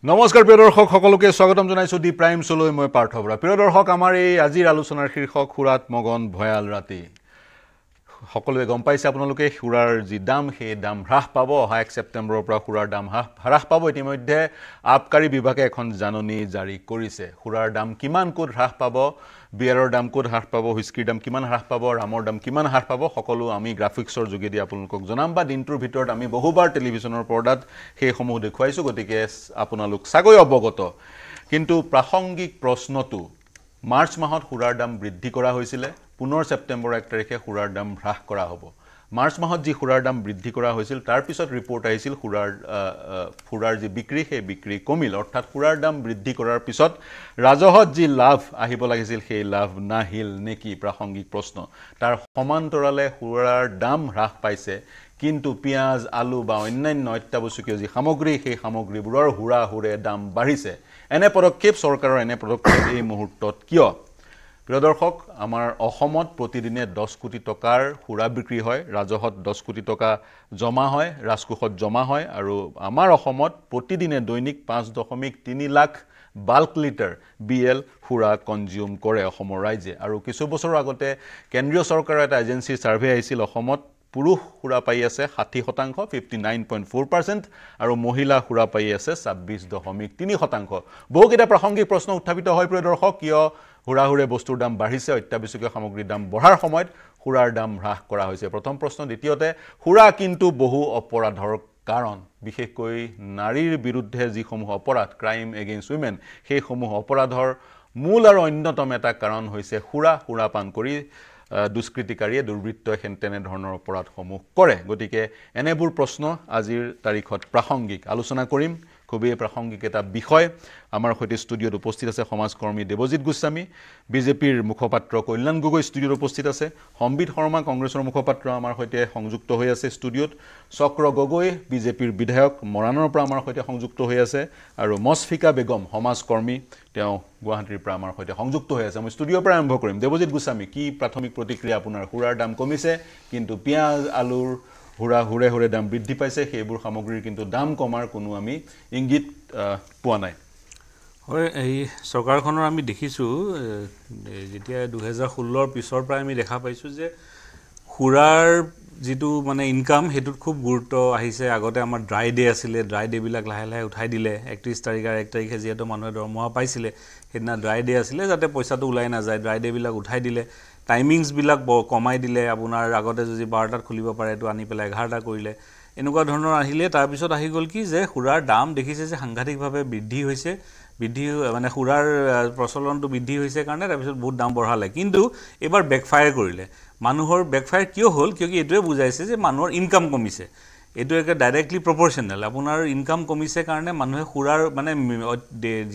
নমস্কাৰ প্ৰিয় দৰ্শক সকলোকে স্বাগতম জনাইছো দি প্ৰাইম শোলৈ মই পাৰ্থ বৰা। প্ৰিয় দৰ্শক আমাৰ এই আজিৰ আলোচনাৰ শীৰ্ষক সুৰাত মগন ভয়াল ৰাতি। সকলোৱে গম পাইছে আপোনালোকে সুৰাৰ যি দাম সেই দাম হ্ৰাস পাব। 1 ছেপ্টেম্বৰৰ পৰা সুৰাৰ দাম হ্ৰাস পাব। ইতিমধ্যে আবকাৰী বিভাগে এখন জাননী জাৰি কৰিছে। সুৰাৰ দাম কিমান ক'ত হ্ৰাস পাব, বিয়াৰৰ দাম ক'ত হ্ৰাস পাব, হুইস্কিৰ দাম কিমান হ্ৰাস পাব, ৰামৰ দাম কিমান হ্ৰাস পাব, সকলো আমি গ্ৰাফিক্সৰ যোগেদি আপোনালোকক জনাম বা দিনটোৰ ভিতৰত আমি বহুবাৰ টেলিভিছনৰ পৰ্দাত সেইসমূহ দেখুৱাইছোঁ। গতিকে আপোনালোক চাগৈ অৱগত। কিন্তু প্ৰাসংগিক প্ৰশ্নটো, মাৰ্চ মাহত সুৰাৰ দাম বৃদ্ধি কৰা হৈছিলে, 15 ছেপ্টেম্বৰ 1 তাৰিখে সুৰাৰ দাম হ্ৰাস কৰা হ'ব। মাৰ্চ মাহত যি সুৰাৰ দাম বৃদ্ধি কৰা হৈছিল তাৰ পিছত ৰিপৰ্ট আহিছিল সুৰাৰ যি বিক্ৰী সেই বিক্ৰী কমিল। অৰ্থাৎ সুৰাৰ দাম বৃদ্ধি কৰাৰ পিছত ৰাজহত যি লাভ আহিব লাগিছিল সেই লাভ নাহিল নেকি, প্ৰাসংগিক প্ৰশ্ন। তাৰ সমান্তৰালে সুৰাৰ দাম হ্ৰাস পাইছে, কিন্তু পিঁয়াজ, আলু বা অন্যান্য অত্যাৱশ্যকীয় যি সামগ্ৰী সেই সামগ্ৰীবোৰৰ হুৰাহুৰে দাম বাঢ়িছে। এনে পদক্ষেপ, চৰকাৰৰ এনে পদক্ষেপ এই মুহূৰ্তত কিয়? প্ৰিয় দৰ্শক, আমাৰ অসমত প্ৰতিদিনে 10 কোটি টকাৰ সুৰা বিক্ৰী হয়, ৰাজহত 10 কোটি টকা জমা হয়, ৰাজকোষত জমা হয়, আৰু আমাৰ অসমত প্ৰতিদিনে দৈনিক 5.3 লাখ বাল্ক লিটাৰ BL সুৰা কনজিউম কৰে অসমৰ ৰাইজে। আৰু কিছু বছৰৰ আগতে কেন্দ্ৰীয় চৰকাৰৰ এটা এজেঞ্চিৰ ছাৰ্ভে আহিছিল, অসমত পুৰুষ সুৰা পাই আছে 60%, 59.4%, আৰু মহিলা সুৰা পাই আছে 26.3%। বহুকেইটা প্ৰাসংগিক প্ৰশ্ন উত্থাপিত হয় প্ৰিয় দৰ্শক। কিয় হুৰাহুৰে বস্তুৰ দাম বাঢ়িছে, অত্যাৱশ্যকীয় সামগ্ৰীৰ দাম বঢ়াৰ সময়ত সুৰাৰ দাম হ্ৰাস কৰা হৈছে? প্ৰথম প্ৰশ্ন। দ্বিতীয়তে, সুৰা কিন্তু বহু অপৰাধৰ কাৰণ, বিশেষকৈ নাৰীৰ বিৰুদ্ধে যিসমূহ অপৰাধ, ক্ৰাইম এগেইনষ্ট উইমেন, সেইসমূহ অপৰাধৰ মূল আৰু অন্যতম এটা কাৰণ হৈছে সুৰাপান কৰি দুষ্কৃতিকাৰীয়ে, দুৰ্বৃত্তই তেনেধৰণৰ অপৰাধসমূহ কৰে। গতিকে এনেবোৰ প্ৰশ্ন আজিৰ তাৰিখত প্ৰাসংগিক। আলোচনা কৰিম খুবেই প্ৰাসংগিক এটা বিষয়। আমাৰ সৈতে ষ্টুডিঅ'ত উপস্থিত আছে সমাজকৰ্মী দেৱজিৎ গোস্বামী, বিজেপিৰ মুখপাত্ৰ কল্যাণ গগৈ ষ্টুডিঅ'ত উপস্থিত আছে, সম্বিত শৰ্মা কংগ্ৰেছৰ মুখপাত্ৰ আমাৰ সৈতে সংযুক্ত হৈ আছে ষ্টুডিঅ'ত, চক্ৰ গগৈ বিজেপিৰ বিধায়ক মৰাণৰ পৰা আমাৰ সৈতে সংযুক্ত হৈ আছে, আৰু মছফিকা বেগম সমাজকৰ্মী, তেওঁ গুৱাহাটীৰ পৰা আমাৰ সৈতে সংযুক্ত হৈ আছে। মই ষ্টুডিঅ'ৰ পৰা আৰম্ভ কৰিম। দেৱজিৎ গোস্বামী, কি প্ৰাথমিক প্ৰতিক্ৰিয়া আপোনাৰ? সুৰাৰ দাম কমিছে, কিন্তু পিঁয়াজ, আলুৰ হুৰে দাম বৃদ্ধি পাইছে, সেইবোৰ সামগ্ৰীৰ কিন্তু দাম কমাৰ কোনো আমি ইংগিত পোৱা নাই। হয়, এই চৰকাৰখনৰ আমি দেখিছোঁ যেতিয়া 2016ৰ পিছৰ পৰা আমি দেখা পাইছোঁ যে সুৰাৰ যিটো মানে ইনকাম সেইটোত খুব গুৰুত্ব আহিছে। আগতে আমাৰ ড্ৰাই ডে আছিলে, ড্ৰাই ডেবিলাক লাহে লাহে উঠাই দিলে। 31 তাৰিখ আৰু 1 তাৰিখে যিহেতু মানুহে দৰমহা পাইছিলে, সেইদিনা ড্ৰাই ডে আছিলে, যাতে পইচাটো ওলাই নাযায়, ড্ৰাই ডেবিলাক উঠাই দিলে। টাইমিংছবিলাক কমাই দিলে। আপোনাৰ আগতে যদি 12টাত খুলিব পাৰে, এইটো আনি পেলাই 11টা কৰিলে। এনেকুৱা ধৰণৰ আহিলে। তাৰপিছত আহি গ'ল কি, যে সুৰাৰ দাম দেখিছে যে সাংঘাতিকভাৱে বৃদ্ধি হৈছে। মানে সুৰাৰ প্ৰচলনটো বৃদ্ধি হৈছে কাৰণে তাৰপিছত বহুত দাম বঢ়ালে। কিন্তু এইবাৰ বেকফায়াৰ কৰিলে। মানুহৰ বেকফায়াৰ কিয় হ'ল? কিয় এইটোৱে বুজাইছে যে মানুহৰ ইনকাম কমিছে। এইটো একে ডাইৰেক্টলি প্ৰপৰ্চনেল। আপোনাৰ ইনকাম কমিছে কাৰণে মানুহে সুৰাৰ মানে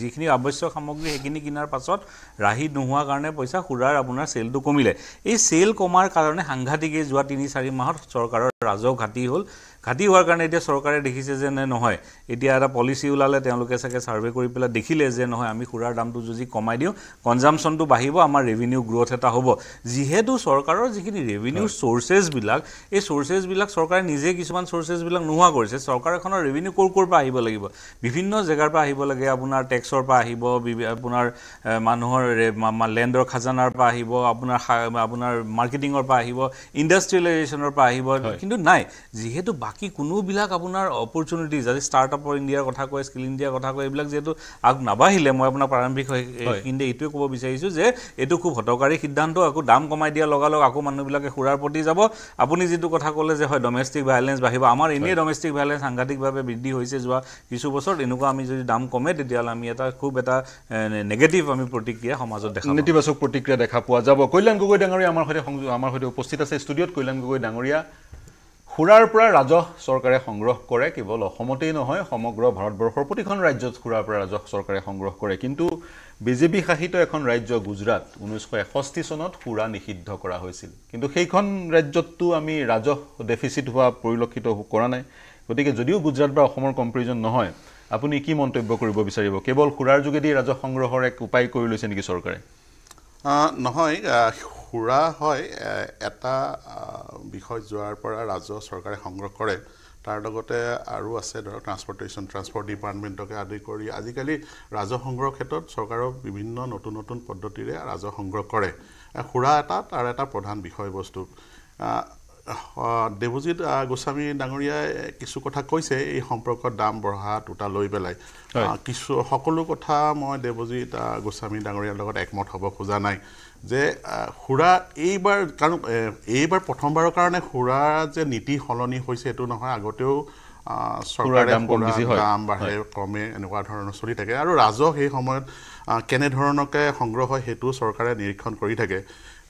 যিখিনি আৱশ্যক সামগ্ৰী সেইখিনি কিনাৰ পাছত ৰাহি নোহোৱাৰ কাৰণে পইচা সুৰাৰ আপোনাৰ চেলটো কমিলে। এই চেল কমাৰ কাৰণে সাংঘাতিকে যোৱা 3-4 মাহত চৰকাৰৰ ৰাজহ ঘাটি হ'ল। ঘাটি হোৱাৰ কাৰণে এতিয়া চৰকাৰে দেখিছে যে নহয়, এতিয়া এটা পলিচি ওলালে, তেওঁলোকে চাগে ছাৰ্ভে কৰি পেলাই দেখিলে যে নহয়, আমি সুৰাৰ দামটো যদি কমাই দিওঁ, কনজামশ্যনটো বাঢ়িব, আমাৰ ৰেভিনিউ গ্ৰ'থ এটা হ'ব। যিহেতু চৰকাৰৰ যিখিনি ৰেভিনিউ চ'ৰ্চেছবিলাক, এই চ'ৰ্চেছবিলাক চৰকাৰে নিজে কিছুমান চ'ৰ্চেছবিলাক নোহোৱা কৰিছে। চৰকাৰ এখনৰ ৰেভিনিউ ক'ৰ পৰা আহিব লাগিব? বিভিন্ন জেগাৰ পৰা আহিব লাগে। আপোনাৰ টেক্সৰ পৰা আহিব, আপোনাৰ মানুহৰ লেণ্ডৰ খাজানাৰ পৰা আহিব, আপোনাৰ মাৰ্কেটিঙৰ পৰা আহিব, ইণ্ডাষ্ট্ৰিয়েলাইজেশ্যনৰ পৰা আহিব। কিন্তু নাই, যিহেতু বাকী কোনোবিলাক আপোনাৰ অপৰচুনিটিজ, আজি ষ্টাৰ্টআপৰ ইণ্ডিয়াৰ কথা কয়, স্কিল ইণ্ডিয়াৰ কথা কয়, এইবিলাক যিহেতু নাবাঢ়িলে, মই আপোনাৰ প্ৰাৰম্ভিক কিন্তু এইটোৱে ক'ব বিচাৰিছোঁ যে এইটো খুব হঠকাৰী সিদ্ধান্ত। আকৌ দাম কমাই দিয়াৰ লগালগ আকৌ মানুহবিলাকে সুৰাৰ প্ৰতি যাব। আপুনি যিটো কথা ক'লে যে হয় ডমেষ্টিক ভাইলেঞ্চ বাঢ়িব, আমাৰ এনেই ডমেষ্টিক ভাইলেঞ্চ সাংঘাতিকভাৱে বৃদ্ধি হৈছে যোৱা কিছু বছৰ। এনেকুৱা আমি যদি দাম কমে, তেতিয়াহ'লে আমি খুব এটা নেগেটিভ আমি প্ৰতিক্ৰিয়া সমাজত দেখা, নেতিবাচক প্ৰতিক্ৰিয়া দেখা পোৱা যাব। কল্যাণ গগৈ ডাঙৰীয়া আমাৰ সৈতে উপস্থিত আছে ষ্টুডিঅ'ত। কল্যাণ গগৈ ডাঙৰীয়া, সুৰাৰ পৰা ৰাজহ চৰকাৰে সংগ্ৰহ কৰে, কেৱল অসমতেই নহয়, সমগ্ৰ ভাৰতবৰ্ষৰ প্ৰতিখন ৰাজ্যত সুৰাৰ পৰা ৰাজহ চৰকাৰে সংগ্ৰহ কৰে। কিন্তু বিজেপি শাসিত এখন ৰাজ্য গুজৰাট, 1961 চনত সুৰা নিষিদ্ধ কৰা হৈছিল, কিন্তু সেইখন ৰাজ্যততো আমি ৰাজহ ডেফিচিট হোৱা পৰিলক্ষিত কৰা নাই। গতিকে যদিও গুজৰাট বা অসমৰ কম্পেৰিজন নহয়, আপুনি কি মন্তব্য কৰিব বিচাৰিব? কেৱল সুৰাৰ যোগেদি ৰাজহ সংগ্ৰহৰ এক উপায় কৰি লৈছে নেকি চৰকাৰে? নহয়, সুৰা হয় এটা বিষয় যোৱাৰ পৰা ৰাজহ চৰকাৰে সংগ্ৰহ কৰে, তাৰ লগতে আৰু আছে ধৰক ট্ৰান্সপৰ্ট ডিপাৰ্টমেণ্টকে আদি কৰি আজিকালি ৰাজহ সংগ্ৰহৰ ক্ষেত্ৰত চৰকাৰৰ বিভিন্ন নতুন নতুন পদ্ধতিৰে ৰাজহ সংগ্ৰহ কৰে সুৰা তাৰ এটা প্ৰধান বিষয়বস্তু দেৱজিৎ গোস্বামী ডাঙৰীয়াই কিছু কথা কৈছে এই সম্পৰ্কত দাম বঢ়া টুটা লৈ পেলাই কিছু সকলো কথা মই দেৱজিৎ গোস্বামী ডাঙৰীয়াৰ লগত একমত হ'ব খোজা নাই যে সুৰা এইবাৰ কাৰণ এইবাৰ প্ৰথমবাৰৰ কাৰণে সুৰা যে নীতি সলনি হৈছে এইটো নহয় আগতেও চৰকাৰে দাম বাঢ়ে কমে এনেকুৱা ধৰণৰ চলি থাকে আৰু ৰাজহ সেই সময়ত কেনেধৰণকে সংগ্ৰহ হয় সেইটো চৰকাৰে নিৰীক্ষণ কৰি থাকে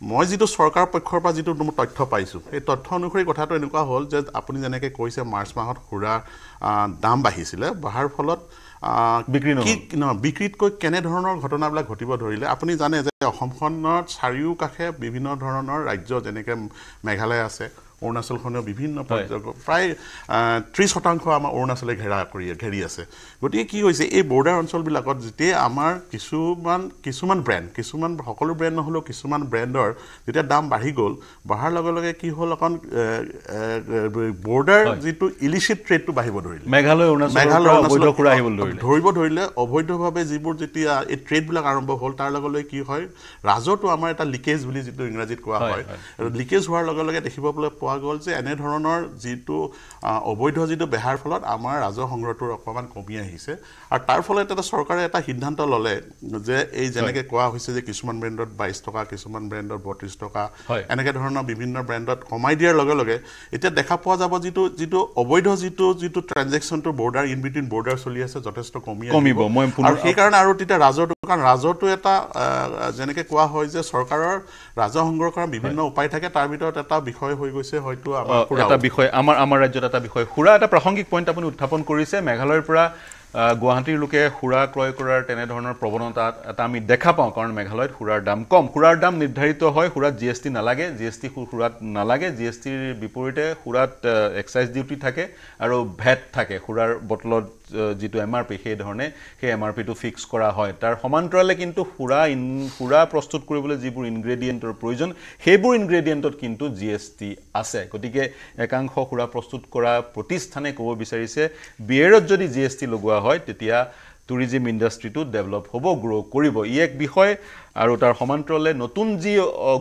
মই যিটো চৰকাৰ পক্ষৰ পৰা যিটো তথ্য পাইছোঁ সেই তথ্য অনুসৰি কথাটো এনেকুৱা হ'ল যে আপুনি যেনেকৈ কৈছে মাৰ্চ মাহত সুৰা দাম বাঢ়িছিলে বঢ়াৰ ফলত বিক্ৰীতকৈ কেনেধৰণৰ ঘটনাবিলাক ঘটিব ধৰিলে আপুনি জানে যে অসমখনত চাৰিওকাষে বিভিন্ন ধৰণৰ ৰাজ্য যেনেকৈ মেঘালয় আছে অৰুণাচলখনেও বিভিন্ন প্ৰায় 30% আমাৰ অৰুণাচলে ঘেৰি আছে গতিকে কি হৈছে এই বৰ্ডাৰ অঞ্চলবিলাকত যেতিয়া আমাৰ কিছুমান সকলো ব্ৰেণ্ড নহ'লেও কিছুমান ব্ৰেণ্ডৰ যেতিয়া দাম বাঢ়ি গ'ল বঢ়াৰ লগে লগে কি হ'ল অকণ বৰ্ডাৰ যিটো ইলিচিট ট্ৰেডটো বাঢ়িব ধৰিলে মেঘালয় ধৰিব ধৰিলে অবৈধভাৱে যিবোৰ যেতিয়া এই ট্ৰেডবিলাক আৰম্ভ হ'ল তাৰ লগে লগে কি হয় ৰাজহটো আমাৰ এটা লিকেজ বুলি যিটো ইংৰাজীত কোৱা হয় লিকেজ হোৱাৰ লগে লগে দেখিবলৈ পোৱা গ'ল যে এনেধৰণৰ যিটো অবৈধ যিটো বেহাৰ ফলত আমাৰ ৰাজহ সংগ্ৰহটোৰ অকণমান কমি আহিছে আৰু তাৰ ফলত এটা চৰকাৰে এটা সিদ্ধান্ত ল'লে যে এই যেনেকৈ কোৱা হৈছে যে কিছুমান ব্ৰেণ্ডত 22 টকা কিছুমান ব্ৰেণ্ডত 32 টকা এনেকৈ ধৰণৰ বিভিন্ন ব্ৰেণ্ডত কমাই দিয়াৰ লগে লগে এতিয়া দেখা পোৱা যাব যিটো অবৈধ যিটো ট্ৰানজেকশ্যনটো বৰ্ডাৰ ইন বিটুইন বৰ্ডাৰ চলি আছে যথেষ্ট কমিব আৰু সেইকাৰণে আৰু তেতিয়া ৰাজহটো এটা যেনেকৈ কোৱা হয় যে চৰকাৰৰ ৰাজহ সংগ্ৰহ কৰাৰ বিভিন্ন উপায় থাকে তাৰ ভিতৰত এটা বিষয় হৈ গৈছে হয়তো এটা বিষয় আমাৰ ৰাজ্যত এটা বিষয় সুৰা এটা প্ৰাসংগিক পইণ্ট আপুনি উত্থাপন কৰিছে মেঘালয়ৰ পৰা গুৱাহাটীৰ লোকে সুৰা ক্ৰয় কৰাৰ তেনেধৰণৰ প্ৰৱণতা এটা আমি দেখা পাওঁ কাৰণ মেঘালয়ত সুৰাৰ দাম কম সুৰাৰ দাম নিৰ্ধাৰিত হয় সুৰাত GST নালাগে সুৰাত নালাগে GSTৰ বিপৰীতে সুৰাত এক্সাইজ ডিউটি থাকে আৰু ভেট থাকে সুৰাৰ বটলত যিটো MRP সেই ধৰণে সেই MRPটো ফিক্স কৰা হয় তাৰ সমান্তৰালে কিন্তু সুৰা প্ৰস্তুত কৰিবলৈ যিবোৰ ইনগ্ৰেডিয়েণ্টৰ প্ৰয়োজন সেইবোৰ ইনগ্ৰেডিয়েণ্টত কিন্তু GST আছে গতিকে একাংশ সুৰা প্ৰস্তুত কৰা প্ৰতিষ্ঠানে ক'ব বিচাৰিছে বিয়েৰত যদি GST লগোৱা হয় তেতিয়া টুৰিজিম ইণ্ডাষ্ট্ৰিটো ডেভেলপ হ'ব গ্ৰ' কৰিব এক বিষয় আৰু তাৰ সমান্তৰালে নতুন যি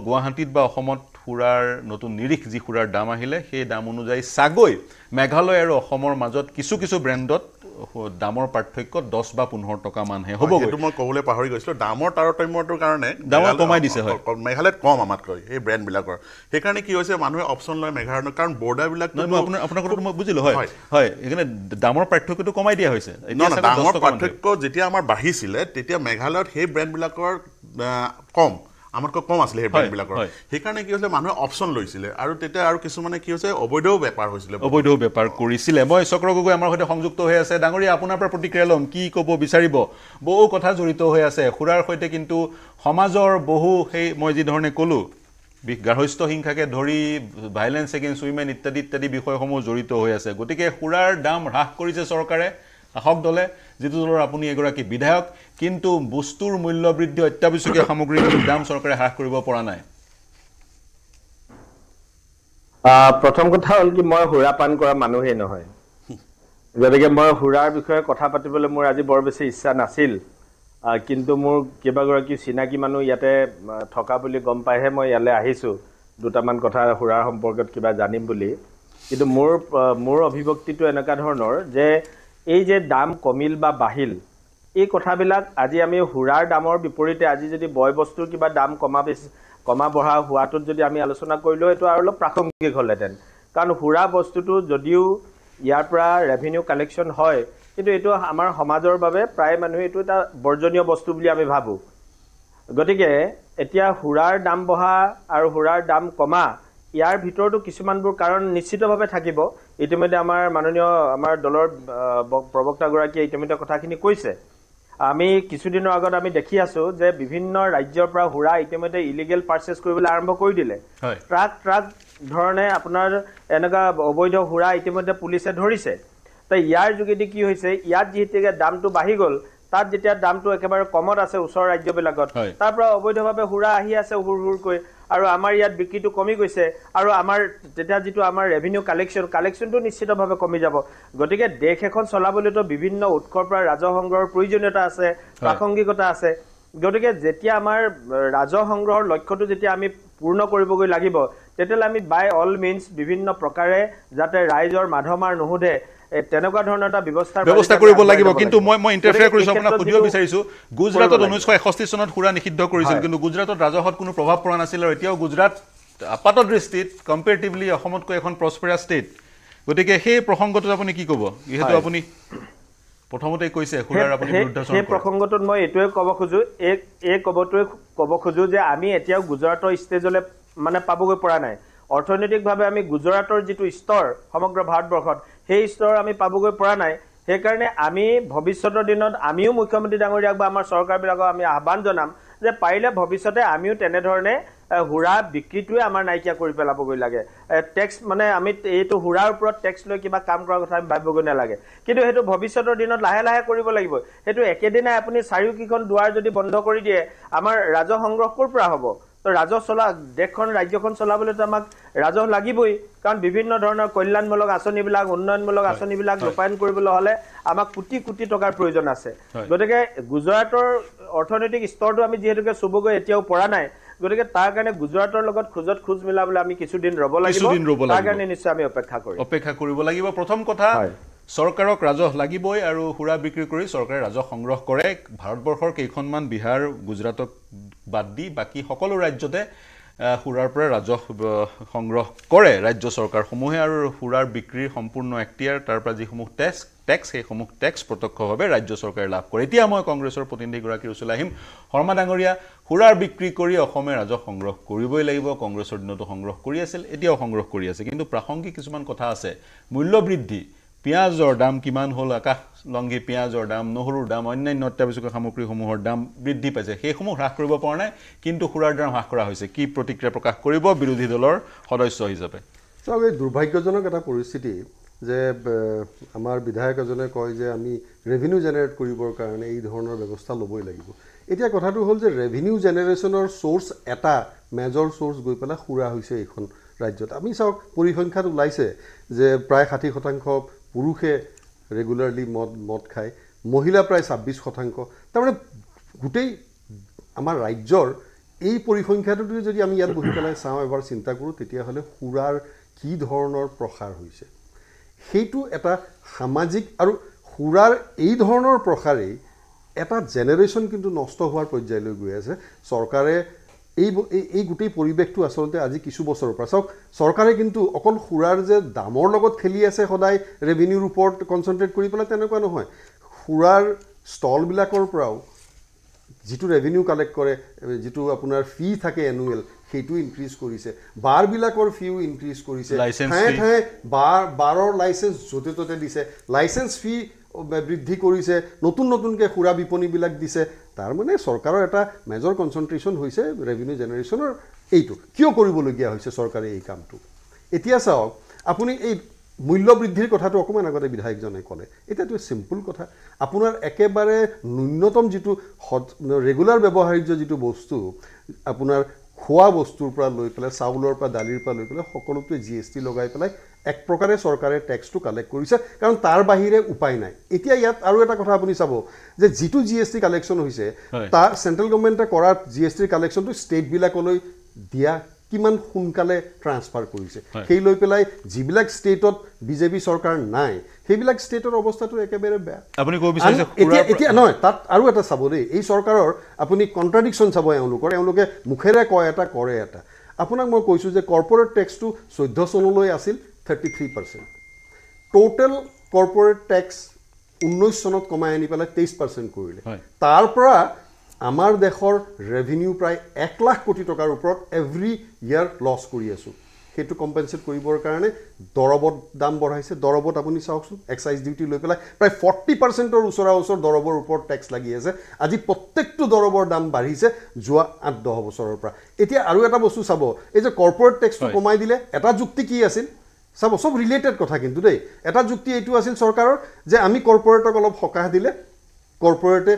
গুৱাহাটীত বা অসমত সুৰাৰ নতুন নিৰিখ যি সুৰাৰ দাম আহিলে সেই দাম অনুযায়ী চাগৈ মেঘালয় আৰু অসমৰ মাজত কিছু ব্ৰেণ্ডত দামৰ পাৰ্থক্য 10 বা 15 টকা মানহে হ'ব এইটো মই ক'বলৈ পাহৰি গৈছিলোঁ দামৰ তাৰতম্যটোৰ কাৰণে দাম কমাই দিছে হয় মেঘালয়ত কম আমাতকৈ এই ব্ৰেণ্ডবিলাকৰ সেইকাৰণে কি হৈছে মানুহে অপশ্যন লয় মেঘালয়ত কাৰণ বৰ্ডাৰবিলাক আপোনাৰ কথাটো মই বুজিলোঁ হয় সেইকাৰণে দামৰ পাৰ্থক্যটো কমাই দিয়া হৈছে দামৰ পাৰ্থক্য যেতিয়া আমাৰ বাঢ়িছিলে তেতিয়া মেঘালয়ত সেই ব্ৰেণ্ডবিলাকৰ কম আমাতকৈ কম আছিলে সেই ব্ৰেণ্ডবিলাকৰ সেইকাৰণে কি হৈছিলে মানুহে অপশ্যন লৈছিলে আৰু তেতিয়া আৰু কিছুমানে কি হৈছে অবৈধ বেপাৰ কৰিছিলে মই চক্ৰ গগৈ আমাৰ সৈতে সংযুক্ত হৈ আছে ডাঙৰীয়া আপোনাৰ পৰা প্ৰতিক্ৰিয়া ল'ম কি ক'ব বিচাৰিব বহু কথা জড়িত হৈ আছে সুৰাৰ সৈতে কিন্তু সমাজৰ বহু সেই মই যি ধৰণে ক'লোঁ গাৰ্হস্থ্য হিংসাকে ধৰি ভাইলেন্স এগেইনষ্ট উইমেন ইত্যাদি বিষয়সমূহ জড়িত হৈ আছে গতিকে সুৰাৰ দাম হ্ৰাস কৰিছে চৰকাৰে শাসক দলে যিটো দলৰ আপুনি এগৰাকী বিধায়ক কিন্তু বস্তুৰ মূল্য বৃদ্ধি অত্যাৱশ্যকীয় সামগ্ৰীৰ দাম চৰকাৰে হ্ৰাস কৰিব পৰা নাই প্ৰথম কথা হ'ল কি মই সুৰা পান কৰা মানুহেই নহয় গতিকে মই সুৰাৰ বিষয়ে কথা পাতিবলৈ মোৰ আজি বৰ বেছি ইচ্ছা নাছিল কিন্তু মোৰ কেইবাগৰাকী চিনাকি মানুহ ইয়াতে থকা বুলি গম পাইহে মই ইয়ালৈ আহিছোঁ দুটামান কথা সুৰাৰ সম্পৰ্কত কিবা জানিম বুলি কিন্তু মোৰ অভিভক্তিটো এনেকুৱা ধৰণৰ যে এই যে দাম কমিল বা বাঢ়িল এই কথাবিলাক আজি আমি সুৰাৰ দামৰ বিপৰীতে আজি যদি বয় বস্তুৰ কিবা দাম কমা বঢ়া হোৱাটোত যদি আমি আলোচনা কৰিলোঁ এইটো আৰু অলপ প্ৰাসংগিক হ'লহেঁতেন কাৰণ সুৰা বস্তুটো যদিও ইয়াৰ পৰা ৰেভিনিউ কালেকশ্যন হয় কিন্তু এইটো আমাৰ সমাজৰ বাবে প্ৰায় মানুহে এইটো এটা বৰ্জনীয় বস্তু বুলি আমি ভাবোঁ গতিকে এতিয়া সুৰাৰ দাম বঢ়া আৰু সুৰাৰ দাম কমা ইয়াৰ ভিতৰতো কিছুমানবোৰ কাৰণ নিশ্চিতভাৱে থাকিব ইতিমধ্যে আমাৰ দলৰ প্ৰবক্তাগৰাকীয়ে ইতিমধ্যে কথাখিনি কৈছে আমি কিছুদিনৰ আগত আমি দেখি আছোঁ যে বিভিন্ন ৰাজ্যৰ পৰা সুৰা ইতিমধ্যে ইলিগেল পাৰ্চেছ কৰিবলৈ আৰম্ভ কৰি দিলে ট্ৰাক ধৰণে আপোনাৰ এনেকুৱা অবৈধ সুৰা ইতিমধ্যে পুলিচে ধৰিছে তো ইয়াৰ যোগেদি কি হৈছে ইয়াত যিহেতুকে দামটো বাঢ়ি গ'ল তাত যেতিয়া দামটো একেবাৰে কমত আছে ওচৰৰ ৰাজ্যবিলাকত তাৰ পৰা অবৈধভাৱে সুৰা আহি আছে হুৰকৈ আৰু আমাৰ ইয়াত বিক্ৰীটো কমি গৈছে আৰু আমাৰ তেতিয়া যিটো আমাৰ ৰেভিনিউ কালেকশ্যনটো নিশ্চিতভাৱে কমি যাব গতিকে দেশ এখন চলাবলৈতো বিভিন্ন উৎসৰ পৰা ৰাজহ সংগ্ৰহৰ প্ৰয়োজনীয়তা আছে প্ৰাসংগিকতা আছে গতিকে যেতিয়া আমাৰ ৰাজহ সংগ্ৰহৰ লক্ষ্যটো যেতিয়া আমি পূৰ্ণ কৰিবগৈ লাগিব তেতিয়াহ'লে আমি বাই অল মিনছ বিভিন্ন প্ৰকাৰে যাতে ৰাইজৰ মাধমাৰ নুহুধে তেনেকুৱা ধৰণৰ এটা ব্যৱস্থা কৰিব লাগিব কিন্তু মই ইণ্টাৰফেয়াৰ কৰিছো আপোনাক সুধিব বিচাৰিছো গুজৰাটত 1961 চনত সুৰা নিষিদ্ধ কৰিছিল কিন্তু গুজৰাটত ৰাজহত কোনো প্ৰভাৱ পৰা নাছিল আৰু এতিয়াও গুজৰাট আপাত দৃষ্টিত কম্পেৰেটিভলি অসমতকৈ এখন প্ৰস্পেৰাছ ষ্টেট গতিকে সেই প্ৰসংগটোত আপুনি কি ক'ব যিহেতু আপুনি প্ৰথমতে কৈছে সুৰাৰ আপুনি বিৰুদ্ধাচৰণ কৰে সেই প্ৰসংগটোত মই এইটোৱে ক'ব খোজো যে আমি এতিয়াও গুজৰাটৰ ষ্টেজলৈ মানে পাবগৈ পৰা নাই অৰ্থনৈতিকভাৱে আমি গুজৰাটৰ যিটো স্তৰ সমগ্ৰ ভাৰতবৰ্ষত সেই স্তৰ আমি পাবগৈ পৰা নাই সেইকাৰণে আমি ভৱিষ্যতৰ দিনত আমিও মুখ্যমন্ত্ৰী ডাঙৰীয়াক বা আমাৰ চৰকাৰবিলাকক আমি আহ্বান জনাম যে পাৰিলে ভৱিষ্যতে আমিও তেনেধৰণে হুৰা বিক্ৰীটোৱে আমাৰ নাইকিয়া কৰি পেলাবগৈ লাগে টেক্স মানে আমি এইটো হুৰাৰ ওপৰত টেক্স লৈ কিবা কাম কৰাৰ কথা আমি ভাবিবগৈ নালাগে কিন্তু সেইটো ভৱিষ্যতৰ দিনত লাহে লাহে কৰিব লাগিব সেইটো একেদিনাই আপুনি চাৰিওকিখন দুৱাৰ যদি বন্ধ কৰি দিয়ে আমাৰ ৰাজহ সংগ্ৰহ ক'ৰ পৰা হ'ব তো ৰাজহ দেশখন ৰাজ্যখন চলাবলৈতো আমাক ৰাজহ লাগিবই কাৰণ বিভিন্ন ধৰণৰ কল্যাণমূলক আঁচনিবিলাক উন্নয়নমূলক আঁচনিবিলাক ৰূপায়ণ কৰিবলৈ হ'লে আমাক কোটি কোটি টকাৰ প্ৰয়োজন আছে গতিকে গুজৰাটৰ অৰ্থনৈতিক স্তৰটো আমি যিহেতুকে চুবগৈ এতিয়াও পৰা নাই গতিকে তাৰ কাৰণে গুজৰাটৰ লগত খোজ মিলাবলৈ আমি কিছুদিন ৰ'ব লাগিব তাৰ কাৰণে নিশ্চয় আমি অপেক্ষা কৰিব লাগিব প্ৰথম কথা চৰকাৰক ৰাজহ লাগিবই আৰু সুৰা বিক্ৰী কৰি চৰকাৰে ৰাজহ সংগ্ৰহ কৰে ভাৰতবৰ্ষৰ কেইখনমান বিহাৰ গুজৰাটক বাদ দি বাকি সকলো ৰাজ্যতে সুৰাৰ পৰা ৰাজহ সংগ্ৰহ কৰে ৰাজ্য চৰকাৰসমূহে আৰু সুৰাৰ বিক্ৰীৰ সম্পূৰ্ণ এখতিয়াৰ তাৰ পৰা যিসমূহ টেক্স সেইসমূহ টেক্স প্ৰত্যক্ষভাৱে ৰাজ্য চৰকাৰে লাভ কৰে এতিয়া মই কংগ্ৰেছৰ প্ৰতিনিধিগৰাকীৰ ওচৰলৈ আহিম শৰ্মা ডাঙৰীয়া সুৰাৰ বিক্ৰী কৰি অসমে ৰাজহ সংগ্ৰহ কৰিবই লাগিব কংগ্ৰেছৰ দিনতো সংগ্ৰহ কৰি আছিল এতিয়াও সংগ্ৰহ কৰি আছে কিন্তু প্ৰাসংগিক কিছুমান কথা আছে মূল্য বৃদ্ধি পিঁয়াজৰ দাম কিমান হ'ল আকাশ লংঘী পিঁয়াজৰ দাম নহৰুৰ দাম অন্যান্য অত্যাৱশ্যকীয় সামগ্ৰীসমূহৰ দাম বৃদ্ধি পাইছে সেইসমূহ হ্ৰাস কৰিব পৰা নাই কিন্তু সুৰাৰ দাম হ্ৰাস কৰা হৈছে কি প্ৰতিক্ৰিয়া প্ৰকাশ কৰিব বিৰোধী দলৰ সদস্য হিচাপে চাওক এই দুৰ্ভাগ্যজনক এটা পৰিস্থিতি যে আমাৰ বিধায়ক এজনে কয় যে আমি ৰেভিনিউ জেনেৰেট কৰিবৰ কাৰণে এই ধৰণৰ ব্যৱস্থা ল'বই লাগিব এতিয়া কথাটো হ'ল যে ৰেভিনিউ জেনেৰেশ্যনৰ চ'ৰ্চ এটা মেজৰ চ'ৰ্চ গৈ পেলাই সুৰা হৈছে এইখন ৰাজ্যত আমি চাওক পৰিসংখ্যাত ওলাইছে যে প্ৰায় 60% পুৰুষে ৰেগুলাৰলি মদ খায় মহিলা প্ৰায় 26% তাৰমানে গোটেই আমাৰ ৰাজ্যৰ এই পৰিসংখ্যাটো যদি আমি ইয়াত বহি পেলাই চাওঁ এবাৰ চিন্তা কৰোঁ তেতিয়াহ'লে সুৰাৰ কি ধৰণৰ প্ৰসাৰ হৈছে সেইটো এটা সামাজিক আৰু সুৰাৰ এই ধৰণৰ প্ৰসাৰেই এটা জেনেৰেশ্যন কিন্তু নষ্ট হোৱাৰ পৰ্যায়লৈ গৈ আছে চৰকাৰে এই গোটেই পৰিৱেশটো আচলতে আজি কিছু বছৰৰ পৰা চাওক চৰকাৰে কিন্তু অকল সুৰাৰ যে দামৰ লগত খেলি আছে সদায় ৰেভিনিউৰ ওপৰত কনচেনট্ৰেট কৰি পেলাই তেনেকুৱা নহয় সুৰাৰ ষ্টলবিলাকৰ পৰাও যিটো ৰেভিনিউ কালেক্ট কৰে যিটো আপোনাৰ ফি থাকে এনুৱেল সেইটো ইনক্ৰিজ কৰিছে বাৰবিলাকৰ ফিও ইনক্ৰিজ কৰিছে ঠায়ে ঠায়ে বাৰৰ লাইচেঞ্চ য'তে ত'তে দিছে লাইচেঞ্চ ফি বৃদ্ধি কৰিছে নতুনকৈ সুৰা বিপণীবিলাক দিছে তাৰ মানে চৰকাৰৰ এটা মেজৰ কনচেনট্ৰেশ্যন হৈছে ৰেভিনিউ জেনেৰেশ্যনৰ এইটো কিয় কৰিবলগীয়া হৈছে চৰকাৰে এই কামটো এতিয়া চাওক আপুনি এই মূল্য বৃদ্ধিৰ কথাটো অকণমান আগতে বিধায়কজনে ক'লে এতিয়াতো চিম্পুল কথা আপোনাৰ একেবাৰে ন্যূনতম যিটো ৰেগুলাৰ ব্যৱহাৰ্য যিটো বস্তু আপোনাৰ খোৱা বস্তুৰ পৰা লৈ পেলাই চাউলৰ পৰা দালিৰ পৰা লৈ পেলাই সকলোতে GST লগাই পেলাই এক প্ৰকাৰে চৰকাৰে টেক্সটো কালেক্ট কৰিছে কাৰণ তাৰ বাহিৰে উপায় নাই এতিয়া ইয়াত আৰু এটা কথা আপুনি চাব যে যিটো GST কালেকশ্যন হৈছে তাৰ চেণ্ট্ৰেল গভৰ্ণমেণ্টে কৰা GST কালেকশ্যনটো ষ্টেটবিলাকলৈ দিয়া কিমান সোনকালে ট্ৰান্সফাৰ কৰিছে সেই লৈ পেলাই যিবিলাক ষ্টেটত বিজেপি চৰকাৰ নাই সেইবিলাক ষ্টেটৰ অৱস্থাটো একেবাৰে বেয়া আপুনি ক'ব বিচাৰিছে এতিয়া নহয় তাত আৰু এটা চাব দেই এই চৰকাৰৰ আপুনি কণ্ট্ৰাডিকশ্যন চাব এওঁলোকে মুখেৰে কয় এটা কৰে এটা আপোনাক মই কৈছোঁ যে কৰ্পৰেট টেক্সটো 14 চনলৈ আছিল 33% টোটেল কৰ্পৰেট টেক্স 19 চনত কমাই আনি পেলাই 23% কৰিলে তাৰ পৰা আমাৰ দেশৰ ৰেভিনিউ প্ৰায় 1 লাখ কোটি টকাৰ ওপৰত এভৰি ইয়াৰ লছ কৰি আছোঁ সেইটো কম্পেনচেট কৰিবৰ কাৰণে দৰবত দাম বঢ়াইছে দৰবত আপুনি চাওকচোন এক্সাইজ ডিউটি লৈ পেলাই প্ৰায় 40%ৰ ওচৰ দৰবৰ ওপৰত টেক্স লাগি আছে আজি প্ৰত্যেকটো দৰবৰ দাম বাঢ়িছে যোৱা 8-10 বছৰৰ পৰা এতিয়া আৰু এটা বস্তু চাব এই যে কৰ্পৰেট টেক্সটো কমাই দিলে এটা যুক্তি কি আছিল চাব সব ৰিলেটেড কথা কিন্তু দেই এটা যুক্তি এইটো আছিল চৰকাৰৰ যে আমি কৰ্পৰেটক অলপ সকাহ দিলে কৰ্পৰেটে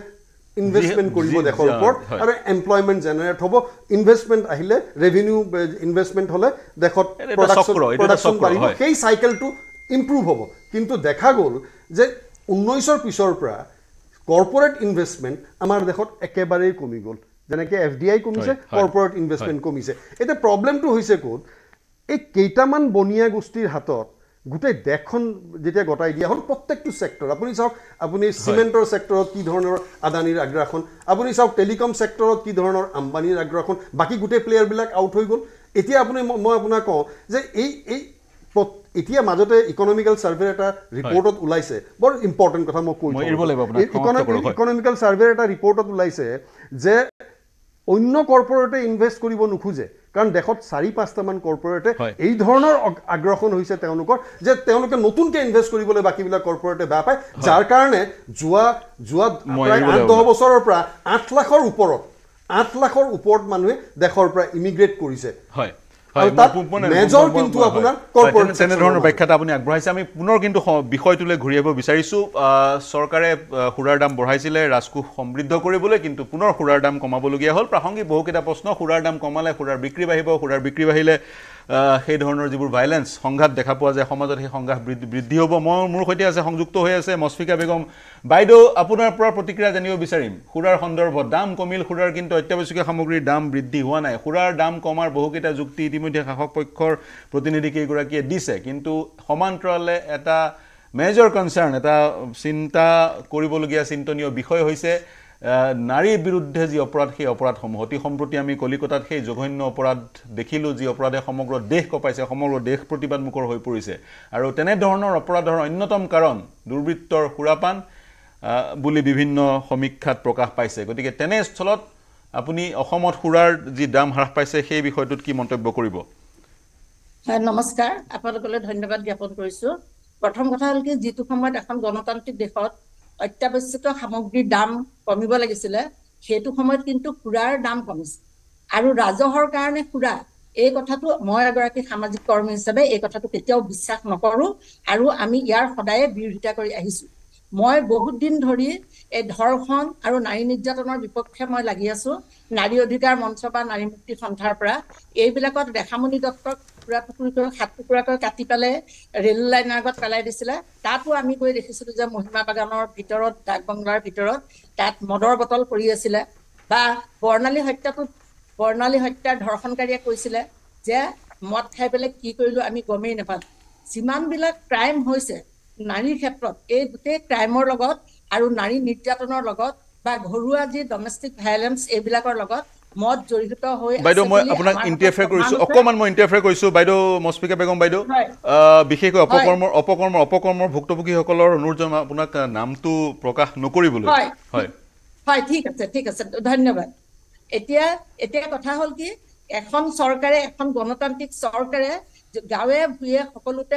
ইনভেষ্টমেণ্ট কৰিব দেশৰ ওপৰত আৰু এমপ্লয়মেণ্ট জেনেৰেট হ'ব ইনভেষ্টমেণ্ট আহিলে ৰেভিনিউ ইনভেষ্টমেণ্ট হ'লে দেশত প্ৰডাকশ্যন বাঢ়িব সেই চাইকেলটো ইম্প্ৰুভ হ'ব কিন্তু দেখা গ'ল যে 19ৰ পিছৰ পৰা কৰ্পৰেট ইনভেষ্টমেণ্ট আমাৰ দেশত একেবাৰেই কমি গ'ল যেনেকৈ FDI কমিছে কৰ্পৰেট ইনভেষ্টমেণ্ট কমিছে এতিয়া প্ৰব্লেমটো হৈছে ক'ত এই কেইটামান বনিয়া গোষ্ঠীৰ হাতত গোটেই দেশখন যেতিয়া গতাই দিয়া হ'ল প্ৰত্যেকটো ছেক্টৰ আপুনি চাওক আপুনি চিমেণ্টৰ ছেক্টৰত কি ধৰণৰ আদানীৰ আগ্ৰাসন আপুনি চাওক টেলিকম ছেক্টৰত কি ধৰণৰ আম্বানীৰ আগ্ৰাসন বাকী গোটেই প্লেয়াৰবিলাক আউট হৈ গ'ল এতিয়া আপুনি মই আপোনাক কওঁ যে এই এতিয়া মাজতে ইকনমিকেল ছাৰ্ভে এটা ৰিপৰ্টত ওলাইছে বৰ ইম্পৰ্টেণ্ট কথা মই কৈ ইকনমিকেল ছাৰ্ভে এটা ৰিপৰ্টত ওলাইছে যে অন্য কৰ্পৰেটে ইনভেষ্ট কৰিব নোখোজে কাৰণ দেশত 4-5টামান কৰ্পৰেটে এই ধৰণৰ আগ্ৰাসন হৈছে তেওঁলোকৰ যে তেওঁলোকে নতুনকৈ ইনভেষ্ট কৰিবলৈ বাকীবিলাক কৰ্পৰেটে বেয়া পায় যাৰ কাৰণে যোৱা 8-10 বছৰৰ পৰা 8 লাখৰ ওপৰত মানুহে দেশৰ পৰা ইমিগ্ৰেট কৰিছে তেনেধৰণৰ ব্যাখ্যাটা আপুনি আগবঢ়াইছে আমি পুনৰ কিন্তু বিষয়টোলৈ ঘূৰি আহিব বিচাৰিছোঁ চৰকাৰে সুৰাৰ দাম বঢ়াইছিলে ৰাজকোষ সমৃদ্ধ কৰিবলৈ কিন্তু পুনৰ সুৰাৰ দাম কমাবলগীয়া হ'ল প্ৰাসংগিক বহুকেইটা প্ৰশ্ন সুৰাৰ দাম কমালে সুৰাৰ বিক্ৰী বাঢ়িব সুৰাৰ বিক্ৰী বাঢ়িলে সেই ধৰণৰ যিবোৰ ভাইলেন্স সংঘাত দেখা পোৱা যায় সমাজত সেই সংঘাত বৃদ্ধি হ'ব মোৰ সৈতে আছে সংযুক্ত হৈ আছে মছফিকা বেগম বাইদেউ আপোনাৰ পৰা প্ৰতিক্ৰিয়া জানিব বিচাৰিম সুৰাৰ সন্দৰ্ভত দাম কমিল সুৰাৰ কিন্তু অত্যাৱশ্যকীয় সামগ্ৰীৰ দাম বৃদ্ধি হোৱা নাই সুৰাৰ দাম কমাৰ বহুকেইটা যুক্তি ইতিমধ্যে শাসক পক্ষৰ প্ৰতিনিধি কেইগৰাকীয়ে দিছে কিন্তু সমান্তৰালে এটা মেজৰ কনচাৰ্ণ এটা চিন্তা কৰিবলগীয়া চিন্তনীয় বিষয় হৈছে নাৰীৰ বিৰুদ্ধে যি অপৰাধ সেই অপৰাধসমূহ অতি সম্প্ৰতি আমি কলিকতাত সেই জঘন্য অপৰাধ দেখিলোঁ যি অপৰাধে সমগ্ৰ দেশ কঁপাইছে সমগ্ৰ দেশ প্ৰতিবাদমুখৰ হৈ পৰিছে আৰু তেনেধৰণৰ অপৰাধৰ অন্যতম কাৰণ দুৰ্বৃত্তৰ সুৰাপান বুলি বিভিন্ন সমীক্ষাত প্ৰকাশ পাইছে গতিকে তেনেস্থলত আপুনি অসমত সুৰাৰ যি দাম হ্ৰাস পাইছে সেই বিষয়টোত কি মন্তব্য কৰিব নমস্কাৰ আপোনালোকলৈ ধন্যবাদ জ্ঞাপন কৰিছোঁ প্ৰথম কথা হ'ল কি যিটো সময়ত এখন গণতান্ত্ৰিক দেশত অত্যাৱশ্যকীয় সামগ্ৰীৰ দাম কমিব লাগিছিলে সেইটো সময়ত কিন্তু সুৰাৰ দাম কমিছে আৰু ৰাজহৰ কাৰণে সুৰা এই কথাটো মই এগৰাকী সামাজিক কৰ্মী হিচাপে এই কথাটো কেতিয়াও বিশ্বাস নকৰোঁ আৰু আমি ইয়াৰ সদায়ে বিৰোধিতা কৰি আহিছোঁ মই বহুত দিন ধৰি এই ধৰ্ষণ আৰু নাৰী নিৰ্যাতনৰ বিপক্ষে মই লাগি আছোঁ নাৰী অধিকাৰ মঞ্চ বা নাৰী মুক্তি সন্থাৰ পৰা এইবিলাকত ৰেখামণি দত্তক টুকুৰা-টুকুৰিকৈ 7 টুকুৰাকৈ কাটি পেলাই ৰেল লাইনৰ আগত পেলাই দিছিলে তাতো আমি গৈ দেখিছিলোঁ যে মহিমা বাগানৰ ভিতৰত ডাক বাংলাৰ ভিতৰত তাত মদৰ বটল পৰি আছিলে বা বৰ্ণালী হত্যাৰ ধৰ্ষণকাৰীয়ে কৈছিলে যে মদ খাই পেলাই কি কৰিলোঁ আমি গমেই নাপালোঁ যিমানবিলাক ক্ৰাইম হৈছে নাৰীৰ ক্ষেত্ৰত এই গোটেই ক্ৰাইমৰ লগত আৰু নাৰী নিৰ্যাতনৰ লগত বা ঘৰুৱা যি ডমেষ্টিক ভাইলেন্স এইবিলাকৰ লগত মদ জড়িত হৈ বাইদেউ মই আপোনাক ইণ্টাৰফেয়াৰ কৰিছোঁ বাইদেউ মছফিকা বেগম বাইদেউ বিশেষকৈ অপকৰ্মৰ ভুক্তভোগীসকলৰ অনুৰোধ আপোনাক নামটো প্ৰকাশ নকৰিবলৈ হয় ঠিক আছে ধন্যবাদ এতিয়া কথা হ'ল কি এখন চৰকাৰে এখন গণতান্ত্ৰিক চৰকাৰে গাঁৱে ভূঞে সকলোতে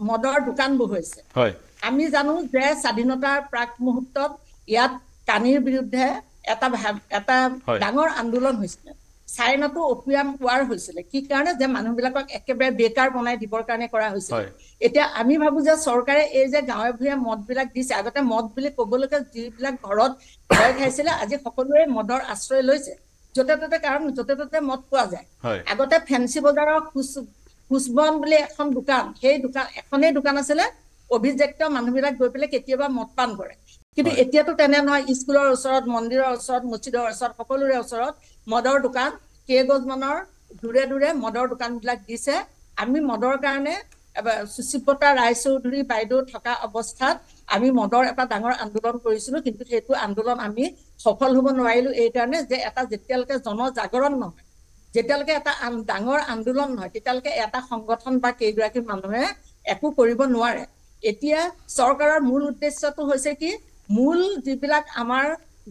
মদৰ দোকান বহুৱাইছে আমি জানো যে স্বাধীনতাৰ প্ৰাক মুহূৰ্তত ইয়াত কানিৰ বিৰুদ্ধে এটা ডাঙৰ আন্দোলন হৈছিলে চাইনাতো অপিয়াম ৱাৰ হৈছিলে কি কাৰণে যে মানুহবিলাকক একেবাৰে বেকাৰ বনাই দিবৰ কাৰণে কৰা হৈছিলে এতিয়া আমি ভাবো যে চৰকাৰে এই যে গাঁৱে ভূঞে মদবিলাক দিছে আগতে মদ বুলি ক'বলৈকে যিবিলাক ঘৰত ভয় খাইছিলে আজি সকলোৱে মদৰ আশ্ৰয় লৈছে য'তে ত'তে মদ পোৱা যায় আগতে ফেঞ্চি বজাৰৰ খুচবন বুলি এখন দোকান সেই এখনেই দোকান আছিলে অভিযুক্ত মানুহবিলাক গৈ পেলাই কেতিয়াবা মদ পান কৰে কিন্তু এতিয়াতো তেনে নহয় স্কুলৰ ওচৰত মন্দিৰৰ ওচৰত মছজিদৰ ওচৰত সকলোৰে ওচৰত মদৰ দোকান কেইগজমানৰ দূৰে মদৰ দোকানবিলাক দিছে আমি মদৰ কাৰণে সুচিপ্ৰতা ৰায়চৌধুৰী বাইদেউ থকা অৱস্থাত আমি মদৰ এটা ডাঙৰ আন্দোলন কৰিছিলোঁ কিন্তু সেইটো আন্দোলন আমি সফল হ'ব নোৱাৰিলোঁ এই কাৰণে যে এটা যেতিয়ালৈকে জনজাগৰণ নহয় যেতিয়ালৈকে এটা ডাঙৰ আন্দোলন নহয় তেতিয়ালৈকে এটা সংগঠন বা কেইগৰাকী মানুহে একো কৰিব নোৱাৰে এতিয়া চৰকাৰৰ মূল উদ্দেশ্যটো হৈছে কি মূল যিবিলাক আমাৰ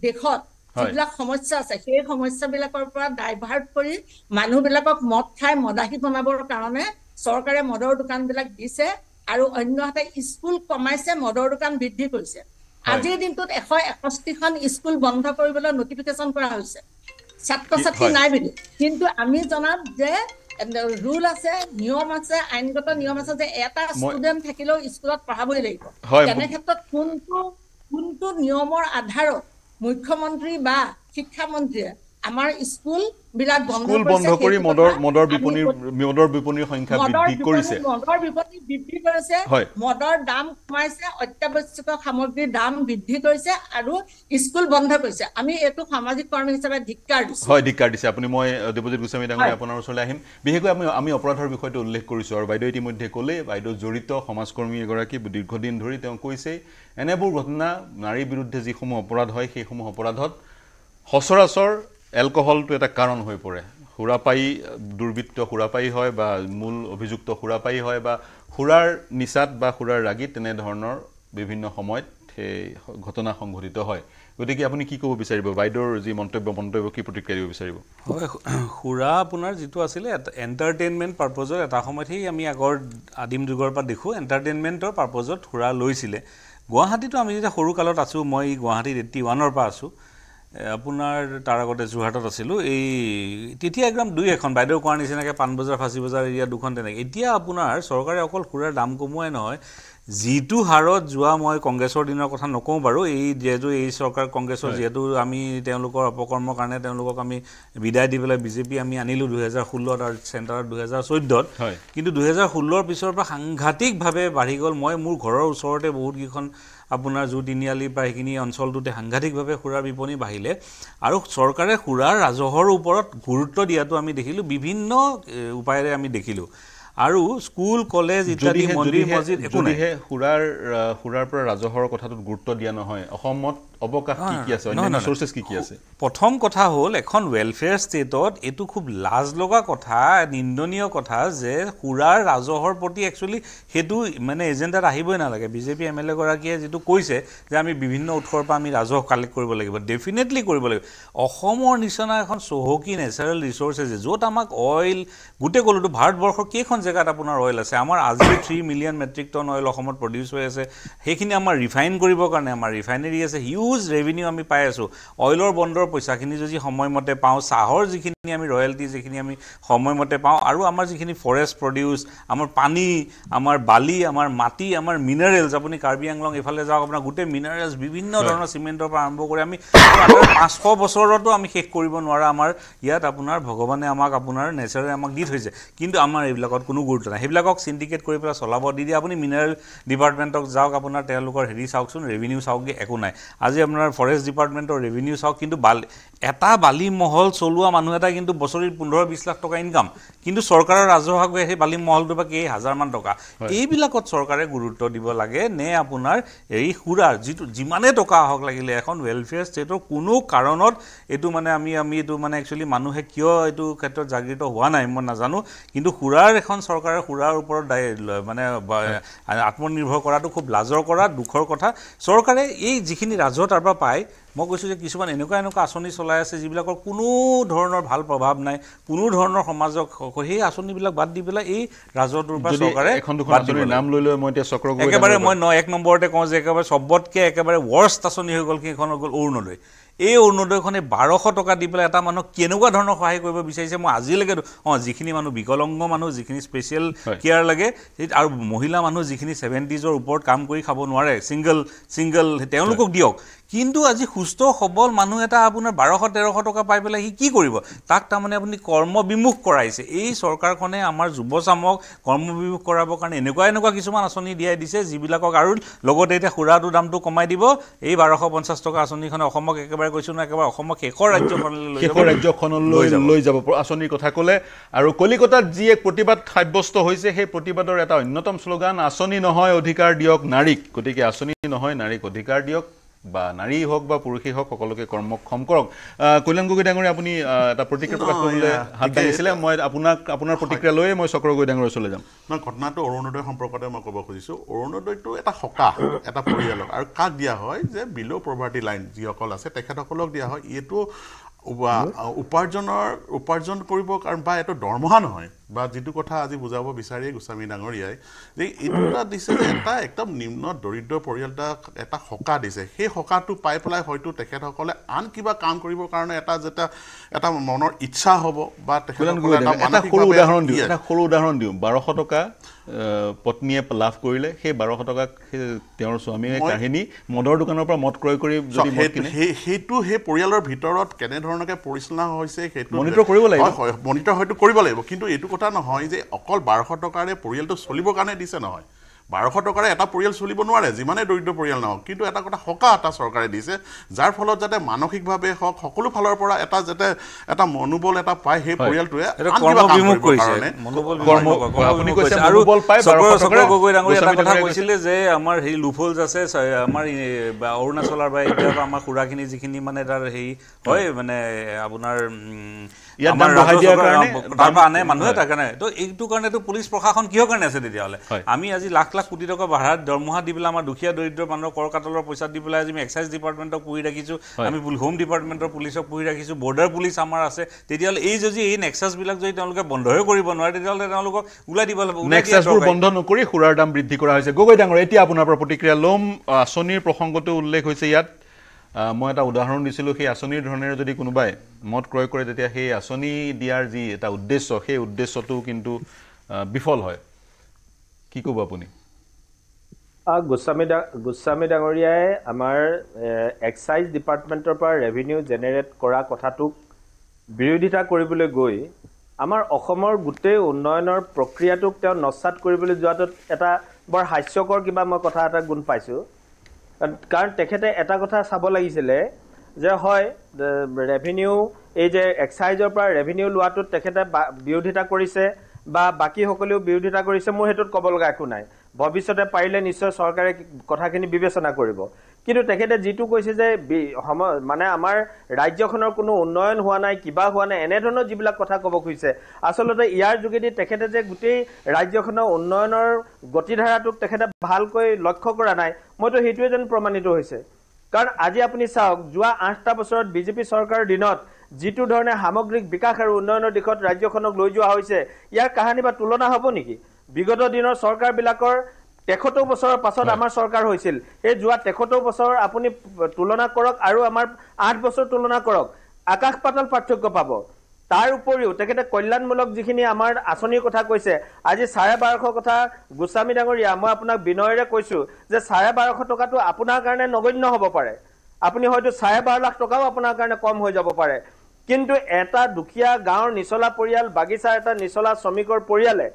দেশত যিবিলাক সমস্যা আছে সেই সমস্যাবিলাকৰ পৰা ডাইভাৰ্ট কৰি মানুহবিলাকক মদ খাই মদাহী বনাবৰ কাৰণে চৰকাৰে মদৰ দোকানবিলাক দিছে আৰু অন্যহাতে স্কুল কমাইছে মদৰ দোকান বৃদ্ধি কৰিছে আজিৰ দিনটোত 161খন স্কুল বন্ধ কৰিবলৈ নটিফিকেশ্যন কৰা হৈছে ছাত্ৰ-ছাত্ৰী নাই বুলি কিন্তু আমি জনাত যে ৰুল আছে নিয়ম আছে আইনগত নিয়ম আছে যে এটা ষ্টুডেণ্ট থাকিলেও স্কুলত পঢ়াবই লাগিব তেনে ক্ষেত্ৰত কোনটো নিয়মৰ আধাৰত মুখ্যমন্ত্ৰী বা শিক্ষামন্ত্ৰীয়ে আমাৰ স্কুল বিলাক স্কুল বন্ধ কৰি মদৰ বিপণীৰ সংখ্যা বৃদ্ধি কৰিছে মদৰ বিপণী বৃদ্ধি কৰিছে মদৰ দাম কমাইছে অত্যাৱশ্যকীয় সামগ্ৰীৰ দাম বৃদ্ধি কৰিছে আৰু স্কুল বন্ধ কৰিছে আমি এইটো সামাজিক কৰ্মী হিচাপে ধিক্কাৰ দিছো হয় ধিক্কাৰ দিছে আপুনি মই দেৱজিৎ গোস্বামী ডাঙৰীয়া আপোনাৰ ওচৰলৈ আহিম বিশেষকৈ আমি অপৰাধৰ বিষয়টো উল্লেখ কৰিছোঁ আৰু বাইদেউ ইতিমধ্যে ক'লে বাইদেউ জড়িত সমাজকৰ্মী এগৰাকী দীৰ্ঘদিন ধৰি তেওঁ কৈছে এনেবোৰ ঘটনা নাৰীৰ বিৰুদ্ধে যিসমূহ অপৰাধ হয় সেইসমূহ অপৰাধত সচৰাচৰ এলকহলটো এটা কাৰণ হৈ পৰে সুৰাপায়ী দুৰ্বৃত্ত সুৰাপায়ী হয় বা মূল অভিযুক্ত সুৰাপায়ী হয় বা সুৰাৰ নিচাত বা সুৰাৰ ৰাগীত তেনেধৰণৰ বিভিন্ন সময়ত সেই ঘটনা সংঘটিত হয় গতিকে আপুনি কি ক'ব বিচাৰিব বাইদেউৰ যি মন্তব্য কি প্ৰতিক্ৰিয়া দিব বিচাৰিব হয় সুৰা আপোনাৰ যিটো আছিলে এণ্টাৰটেইনমেণ্ট পাৰ্পজত এটা সময়ত সেই আমি আগৰ আদিম যুগৰ পৰা দেখোঁ এণ্টাৰটেইনমেণ্টৰ পাৰ্পজত সুৰা লৈছিলে গুৱাহাটীতো আমি যেতিয়া সৰু কালত আছোঁ মই গুৱাহাটীত 81ৰ পৰা আছোঁ আপোনাৰ তাৰ আগতে যোৰহাটত আছিলোঁ এই তেতিয়া একদম দুই এখন বাইদেউ কোৱাৰ নিচিনাকৈ পাণবজাৰ ফাঁচী বজাৰ এৰিয়া দুখন তেনেকৈ এতিয়া আপোনাৰ চৰকাৰে অকল সুৰাৰ দাম কমোৱাই নহয় যিটো হাৰত যোৱা মই কংগ্ৰেছৰ দিনৰ কথা নকওঁ বাৰু যিহেতু এই চৰকাৰ কংগ্ৰেছৰ যিহেতু আমি তেওঁলোকৰ অপকৰ্মৰ কাৰণে তেওঁলোকক আমি বিদায় দি পেলাই বিজেপি আমি আনিলোঁ 2016 আৰু চেণ্টাৰত 2014 কিন্তু 2016ৰ পিছৰ পৰা সাংঘাতিকভাৱে বাঢ়ি গ'ল মই মোৰ ঘৰৰ ওচৰতে বহুতকেইখন আপোনাৰ জু তিনিআলি বা সেইখিনি অঞ্চলটোতে সাংঘাতিকভাৱে সুৰাৰ বিপণী বাঢ়িলে আৰু চৰকাৰে সুৰাৰ ৰাজহৰ ওপৰত গুৰুত্ব দিয়াটো আমি দেখিলোঁ বিভিন্ন উপায়েৰে আমি দেখিলোঁ আৰু স্কুল কলেজ ইত্যাদি মন্দিৰ মছজিদ একো নাই সুৰাৰ পৰা ৰাজহৰ কথাটোত গুৰুত্ব দিয়া নহয় অসমত অৱকাশ কি আছে অন্যান্য সোৰ্চেছ কি আছে প্ৰথম কথা হ'ল এখন ৱেলফেয়াৰ ষ্টেটত এইটো খুব লাজ লগা কথা নিন্দনীয় কথা যে সুৰাৰ ৰাজহৰ প্ৰতি একচুৱেলি সেইটো মানে এজেণ্ডাত আহিবই নালাগে বিজেপি MLA গৰাকীয়ে যিটো কৈছে যে আমি বিভিন্ন উৎসৰ পৰা আমি ৰাজহ কালেক্ট কৰিব লাগিব ডেফিনেটলি কৰিব লাগিব অসমৰ নিচিনা এখন চহকী নেচাৰেল ৰিচোৰ্চেছ য'ত আমাক অইল গোটেই ক'লোতো ভাৰতবৰ্ষৰ কেইখন জেগাত আপোনাৰ অইল আছে আমাৰ আজি 3 মিলিয়ন মেট্ৰিক টন অইল অসমত প্ৰডিউচ হৈ আছে সেইখিনি আমাৰ ৰিফাইন কৰিবৰ কাৰণে আমাৰ ৰিফাইনেৰী আছে হিউজ ৰেভিনিউ আমি পাই আছোঁ অইলৰ বণ্ডৰ পইচাখিনি যদি সময়মতে পাওঁ চাহৰ যিখিনি আমি ৰয়েলটি যিখিনি আমি সময়মতে পাওঁ আৰু আমাৰ যিখিনি ফৰেষ্ট প্ৰডিউচ আমাৰ পানী আমাৰ বালি আমাৰ মাটি আমাৰ মিনাৰেলছ আপুনি কাৰ্বি আংলং এইফালে যাওক আপোনাৰ গোটেই মিনাৰেলছ বিভিন্ন ধৰণৰ চিমেণ্টৰ পৰা আৰম্ভ কৰি আমি 500 বছৰতো আমি শেষ কৰিব নোৱাৰা আমাৰ ইয়াত আপোনাৰ ভগৱানে আমাক আপোনাৰ নেচাৰে আমাক দি থৈছে কিন্তু আমাৰ এইবিলাকত কোনো গুৰুত্ব নাই সেইবিলাকক চিণ্ডিকেট কৰি পেলাই চলাব দি দিয়ে আপুনি মিনাৰেল ডিপাৰ্টমেণ্টক যাওক আপোনাৰ তেওঁলোকৰ হেৰি চাওকচোন ৰেভিনিউ চাওকগৈ একো নাই আজি আপোনাৰ ফৰেষ্ট ডিপাৰ্টমেণ্টৰ ৰেভিনিউ চাওক কিন্তু এটা বালি মহল চলোৱা মানুহ এটা কিন্তু বছৰি 15-20 লাখ টকা ইনকাম কিন্তু চৰকাৰৰ ৰাজহ সেই বালি মহলটো বা কেইহাজাৰমান টকা এইবিলাকত চৰকাৰে গুৰুত্ব দিব লাগে নে আপোনাৰ এই সুৰাৰ যিটো যিমানে টকা আহক লাগিলে এখন ৱেলফেয়াৰ ষ্টেটৰ কোনো কাৰণত এইটো মানে আমি এইটো মানে একচুৱেলি মানুহে কিয় এইটো ক্ষেত্ৰত জাগৃত হোৱা নাই মই নাজানো কিন্তু সুৰাৰ এখন চৰকাৰে সুৰাৰ ওপৰত মানে আত্মনিৰ্ভৰ কৰাটো খুব লাজৰ কৰা দুখৰ কথা চৰকাৰে এই যিখিনি ৰাজহ তাৰ পৰা পায় মই কৈছোঁ যে কিছুমান এনেকুৱা আঁচনি চলাই আছে যিবিলাকৰ কোনো ধৰণৰ ভাল প্ৰভাৱ নাই কোনো ধৰণৰ সমাজক সেই আঁচনিবিলাক বাদ দি পেলাই এই ৰাজহটোৰ পৰা চৰকাৰে নাম লৈ মই এতিয়া চক্ৰ একেবাৰে মই 1 নম্বৰতে কওঁ যে একেবাৰে চবতকৈ একেবাৰে ৱৰ্ষ্ট আঁচনি হৈ গ'ল সেইখন হৈ গ'ল অৰুণোদয় এই অৰুণোদয়খনে 1200 টকা দি পেলাই এটা মানুহক কেনেকুৱা ধৰণৰ সহায় কৰিব বিচাৰিছে মই আজিলৈকে যিখিনি মানুহ বিকলাংগ মানুহ যিখিনি স্পেচিয়েল কেয়াৰ লাগে আৰু মহিলা মানুহ যিখিনি 70s ওপৰত কাম কৰি খাব নোৱাৰে ছিংগল তেওঁলোকক দিয়ক কিন্তু আজি সুস্থ সবল মানুহ এটা আপোনাৰ 1200-1300 টকা পাই পেলাই সি কি কৰিব তাক তাৰমানে আপুনি কৰ্মবিমুখ কৰাইছে এই চৰকাৰখনে আমাৰ যুৱচামক কৰ্মবিমুখ কৰাবৰ কাৰণে এনেকুৱা কিছুমান আঁচনি দিয়াই দিছে যিবিলাকক আৰু লগতে এতিয়া সুৰাটোৰ দামটো কমাই দিব এই 1250 টকা আঁচনিখনে অসমক একেবাৰে কৈছোঁ না একেবাৰে অসমক শেষৰ ৰাজ্যখনলৈ লৈ যাব আঁচনিৰ কথা ক'লে আৰু কলিকতাত যি এক প্ৰতিবাদ সাব্যস্ত হৈছে সেই প্ৰতিবাদৰ এটা অন্যতম শ্লোগান আঁচনি নহয় অধিকাৰ দিয়ক নাৰীক গতিকে আঁচনি নহয় নাৰীক অধিকাৰ দিয়ক বা নাৰী হওক বা পুৰুষেই হওক সকলোকে কৰ্মক্ষম কৰক কল্যাণ গগৈ ডাঙৰীয়া আপুনি এটা প্ৰতিক্ৰিয়া প্ৰকাশ কৰিবলৈ হাত দাঙিছিলে মই আপোনাৰ প্ৰতিক্ৰিয়া লৈয়ে মই চক্ৰ গগৈ ডাঙৰীয়া ওচৰলৈ যাম ঘটনাটো অৰুণোদয় সম্পৰ্কতে মই ক'ব খুজিছোঁ অৰুণোদয়টো এটা সকাহ এটা পৰিয়ালক আৰু কাক দিয়া হয় যে বিল' পভাৰ্টি লাইন যিসকল আছে তেখেতসকলক দিয়া হয় এইটো উপাৰ্জন কৰিব কাৰণ বা এইটো দৰমহা নহয় বা যিটো কথা আজি বুজাব বিচাৰিয়ে গোস্বামী ডাঙৰীয়াই যে এইটো এটা দিছে যে এটা একদম নিম্ন দৰিদ্ৰ পৰিয়াল এটা সকাহ দিছে সেই সকাহটো পাই পেলাই হয়তো তেখেতসকলে আন কিবা কাম কৰিবৰ কাৰণে এটা মনৰ ইচ্ছা হ'ব বা তেখেতসকলে এটা সৰু উদাহৰণ দিওঁ 1200 টকা পত্নীয়ে লাভ কৰিলে সেই 1200 টকাক তেওঁৰ স্বামীয়ে কাহিনী মদৰ দোকানৰ পৰা মদ ক্ৰয় কৰি যদি সেইটো সেই পৰিয়ালৰ ভিতৰত কেনেধৰণকে পৰিচালনা হৈছে সেইটো মনিটৰ কৰিব লাগিব হয় মনিটৰ হয়তো কৰিব লাগিব কিন্তু এইটো কথা নহয় যে অকল 1200 টকাৰে পৰিয়ালটো চলিবৰ কাৰণে দিছে নহয় 1200 টকাৰে এটা পৰিয়াল চলিব নোৱাৰে যিমানে দৰিদ্ৰ পৰিয়াল নহওক কিন্তু এটা কথা সকাহ এটা চৰকাৰে দিছে যাৰ ফলত যাতে মানসিকভাৱে হওক সকলো ফালৰ পৰা এটা মনোবল এটা পায় সেই পৰিয়ালটোৱে কৰ্মবিমুখ কৰিছে আপুনি কৈছে আৰু চক্ৰ গগৈ ডাঙৰীয়া এটা কথা কৈছিলে যে আমাৰ হেৰি লুফলছ আছে আমাৰ অৰুণাচলৰ বা এতিয়া আমাৰ খুৰাখিনি যিখিনি মানে তাৰ হেৰি হয় মানে আপোনাৰ আনে মানুহে তাৰ কাৰণে তো এইটো কাৰণেতো পুলিচ প্ৰশাসন কিহৰ কাৰণে আছে তেতিয়াহ'লে আমি আজি লাখ কোটি টকা ভাড়াত দৰমহা দি পেলাই আমাৰ দুখীয়া দৰিদ্ৰ মানুহৰ কৰ কাটলৰ পইচা দি পেলাই আমি এক্সাইজ ডিপাৰ্টমেণ্টক পুহি ৰাখিছোঁ আমি হোম ডিপাৰ্টমেণ্টৰ পুলিচক পুহি ৰাখিছোঁ বৰ্ডাৰ পুলিচ আমাৰ আছে তেতিয়াহ'লে এই নেক্সাছবিলাক যদি তেওঁলোকে বন্ধই কৰিব নোৱাৰে তেতিয়াহ'লে তেওঁলোকক ওলাই দিব লাগিব নেক্সাছবোৰ বন্ধ নকৰি সুৰাৰ দাম বৃদ্ধি কৰা হৈছে গগৈ ডাঙৰ এতিয়া আপোনাৰ পৰা প্ৰতিক্ৰিয়া ল'ম আঁচনিৰ প্ৰসংগটো উল্লেখ হৈছে ইয়াত মই এটা উদাহৰণ দিছিলোঁ সেই আঁচনিৰ ধৰণেৰে যদি কোনোবাই মদ ক্ৰয় কৰে তেতিয়া সেই আঁচনি দিয়াৰ যি এটা উদ্দেশ্য সেই উদ্দেশ্যটো কিন্তু বিফল হয় কি ক'ব আপুনি গোস্বামী ডাঙৰীয়াই আমাৰ এক্সাইজ ডিপাৰ্টমেণ্টৰ পৰা ৰেভিনিউ জেনেৰেট কৰা কথাটোক বিৰোধিতা কৰিবলৈ গৈ আমাৰ অসমৰ গোটেই উন্নয়নৰ প্ৰক্ৰিয়াটোক তেওঁ নস্যাৎ কৰিবলৈ যোৱাটোত এটা বৰ হাস্যকৰ কিবা মই কথা এটা গুণ পাইছোঁ কাৰণ তেখেতে এটা কথা চাব লাগিছিলে যে হয় ৰেভিনিউ এই যে এক্সাইজৰ পৰা ৰেভিনিউ লোৱাটোত তেখেতে বিৰোধিতা কৰিছে বা বাকীসকলেও বিৰোধিতা কৰিছে মোৰ সেইটোত ক'ব লগা একো নাই ভৱিষ্যতে পাৰিলে নিশ্চয় চৰকাৰে কথাখিনি বিবেচনা কৰিব কিন্তু তেখেতে যিটো কৈছে যে মানে আমাৰ ৰাজ্যখনৰ কোনো উন্নয়ন হোৱা নাই কিবা হোৱা নাই এনেধৰণৰ যিবিলাক কথা ক'ব খুজিছে আচলতে ইয়াৰ যোগেদি তেখেতে যে গোটেই ৰাজ্যখনৰ উন্নয়নৰ গতিধাৰাটোক তেখেতে ভালকৈ লক্ষ্য কৰা নাই মইতো সেইটোৱে যেন প্ৰমাণিত হৈছে কাৰণ আজি আপুনি চাওক যোৱা 8টা বছৰত বিজেপি চৰকাৰৰ দিনত যিটো ধৰণে সামগ্ৰিক বিকাশ আৰু উন্নয়নৰ দিশত ৰাজ্যখনক লৈ যোৱা হৈছে ইয়াৰ কাহিনী বা তুলনা হ'ব নেকি বিগত দিনৰ চৰকাৰবিলাকৰ 73 বছৰৰ পাছত আমাৰ চৰকাৰ হৈছিল এই যোৱা 73 বছৰ আপুনি তুলনা কৰক আৰু আমাৰ 8 বছৰ তুলনা কৰক আকাশ পাতাল পাৰ্থক্য পাব তাৰ উপৰিও তেখেতে কল্যাণমূলক যিখিনি আমাৰ আঁচনিৰ কথা কৈছে আজি 1250 কথা গোস্বামী ডাঙৰীয়া মই আপোনাক বিনয়েৰে কৈছোঁ যে 1250 টকাটো আপোনাৰ কাৰণে নগণ্য হ'ব পাৰে আপুনি হয়তো 12.5 লাখ টকাও আপোনাৰ কাৰণে কম হৈ যাব পাৰে কিন্তু এটা দুখীয়া গাঁৱৰ নিচলা পৰিয়াল বাগিচাৰ এটা নিচলা শ্ৰমিকৰ পৰিয়ালে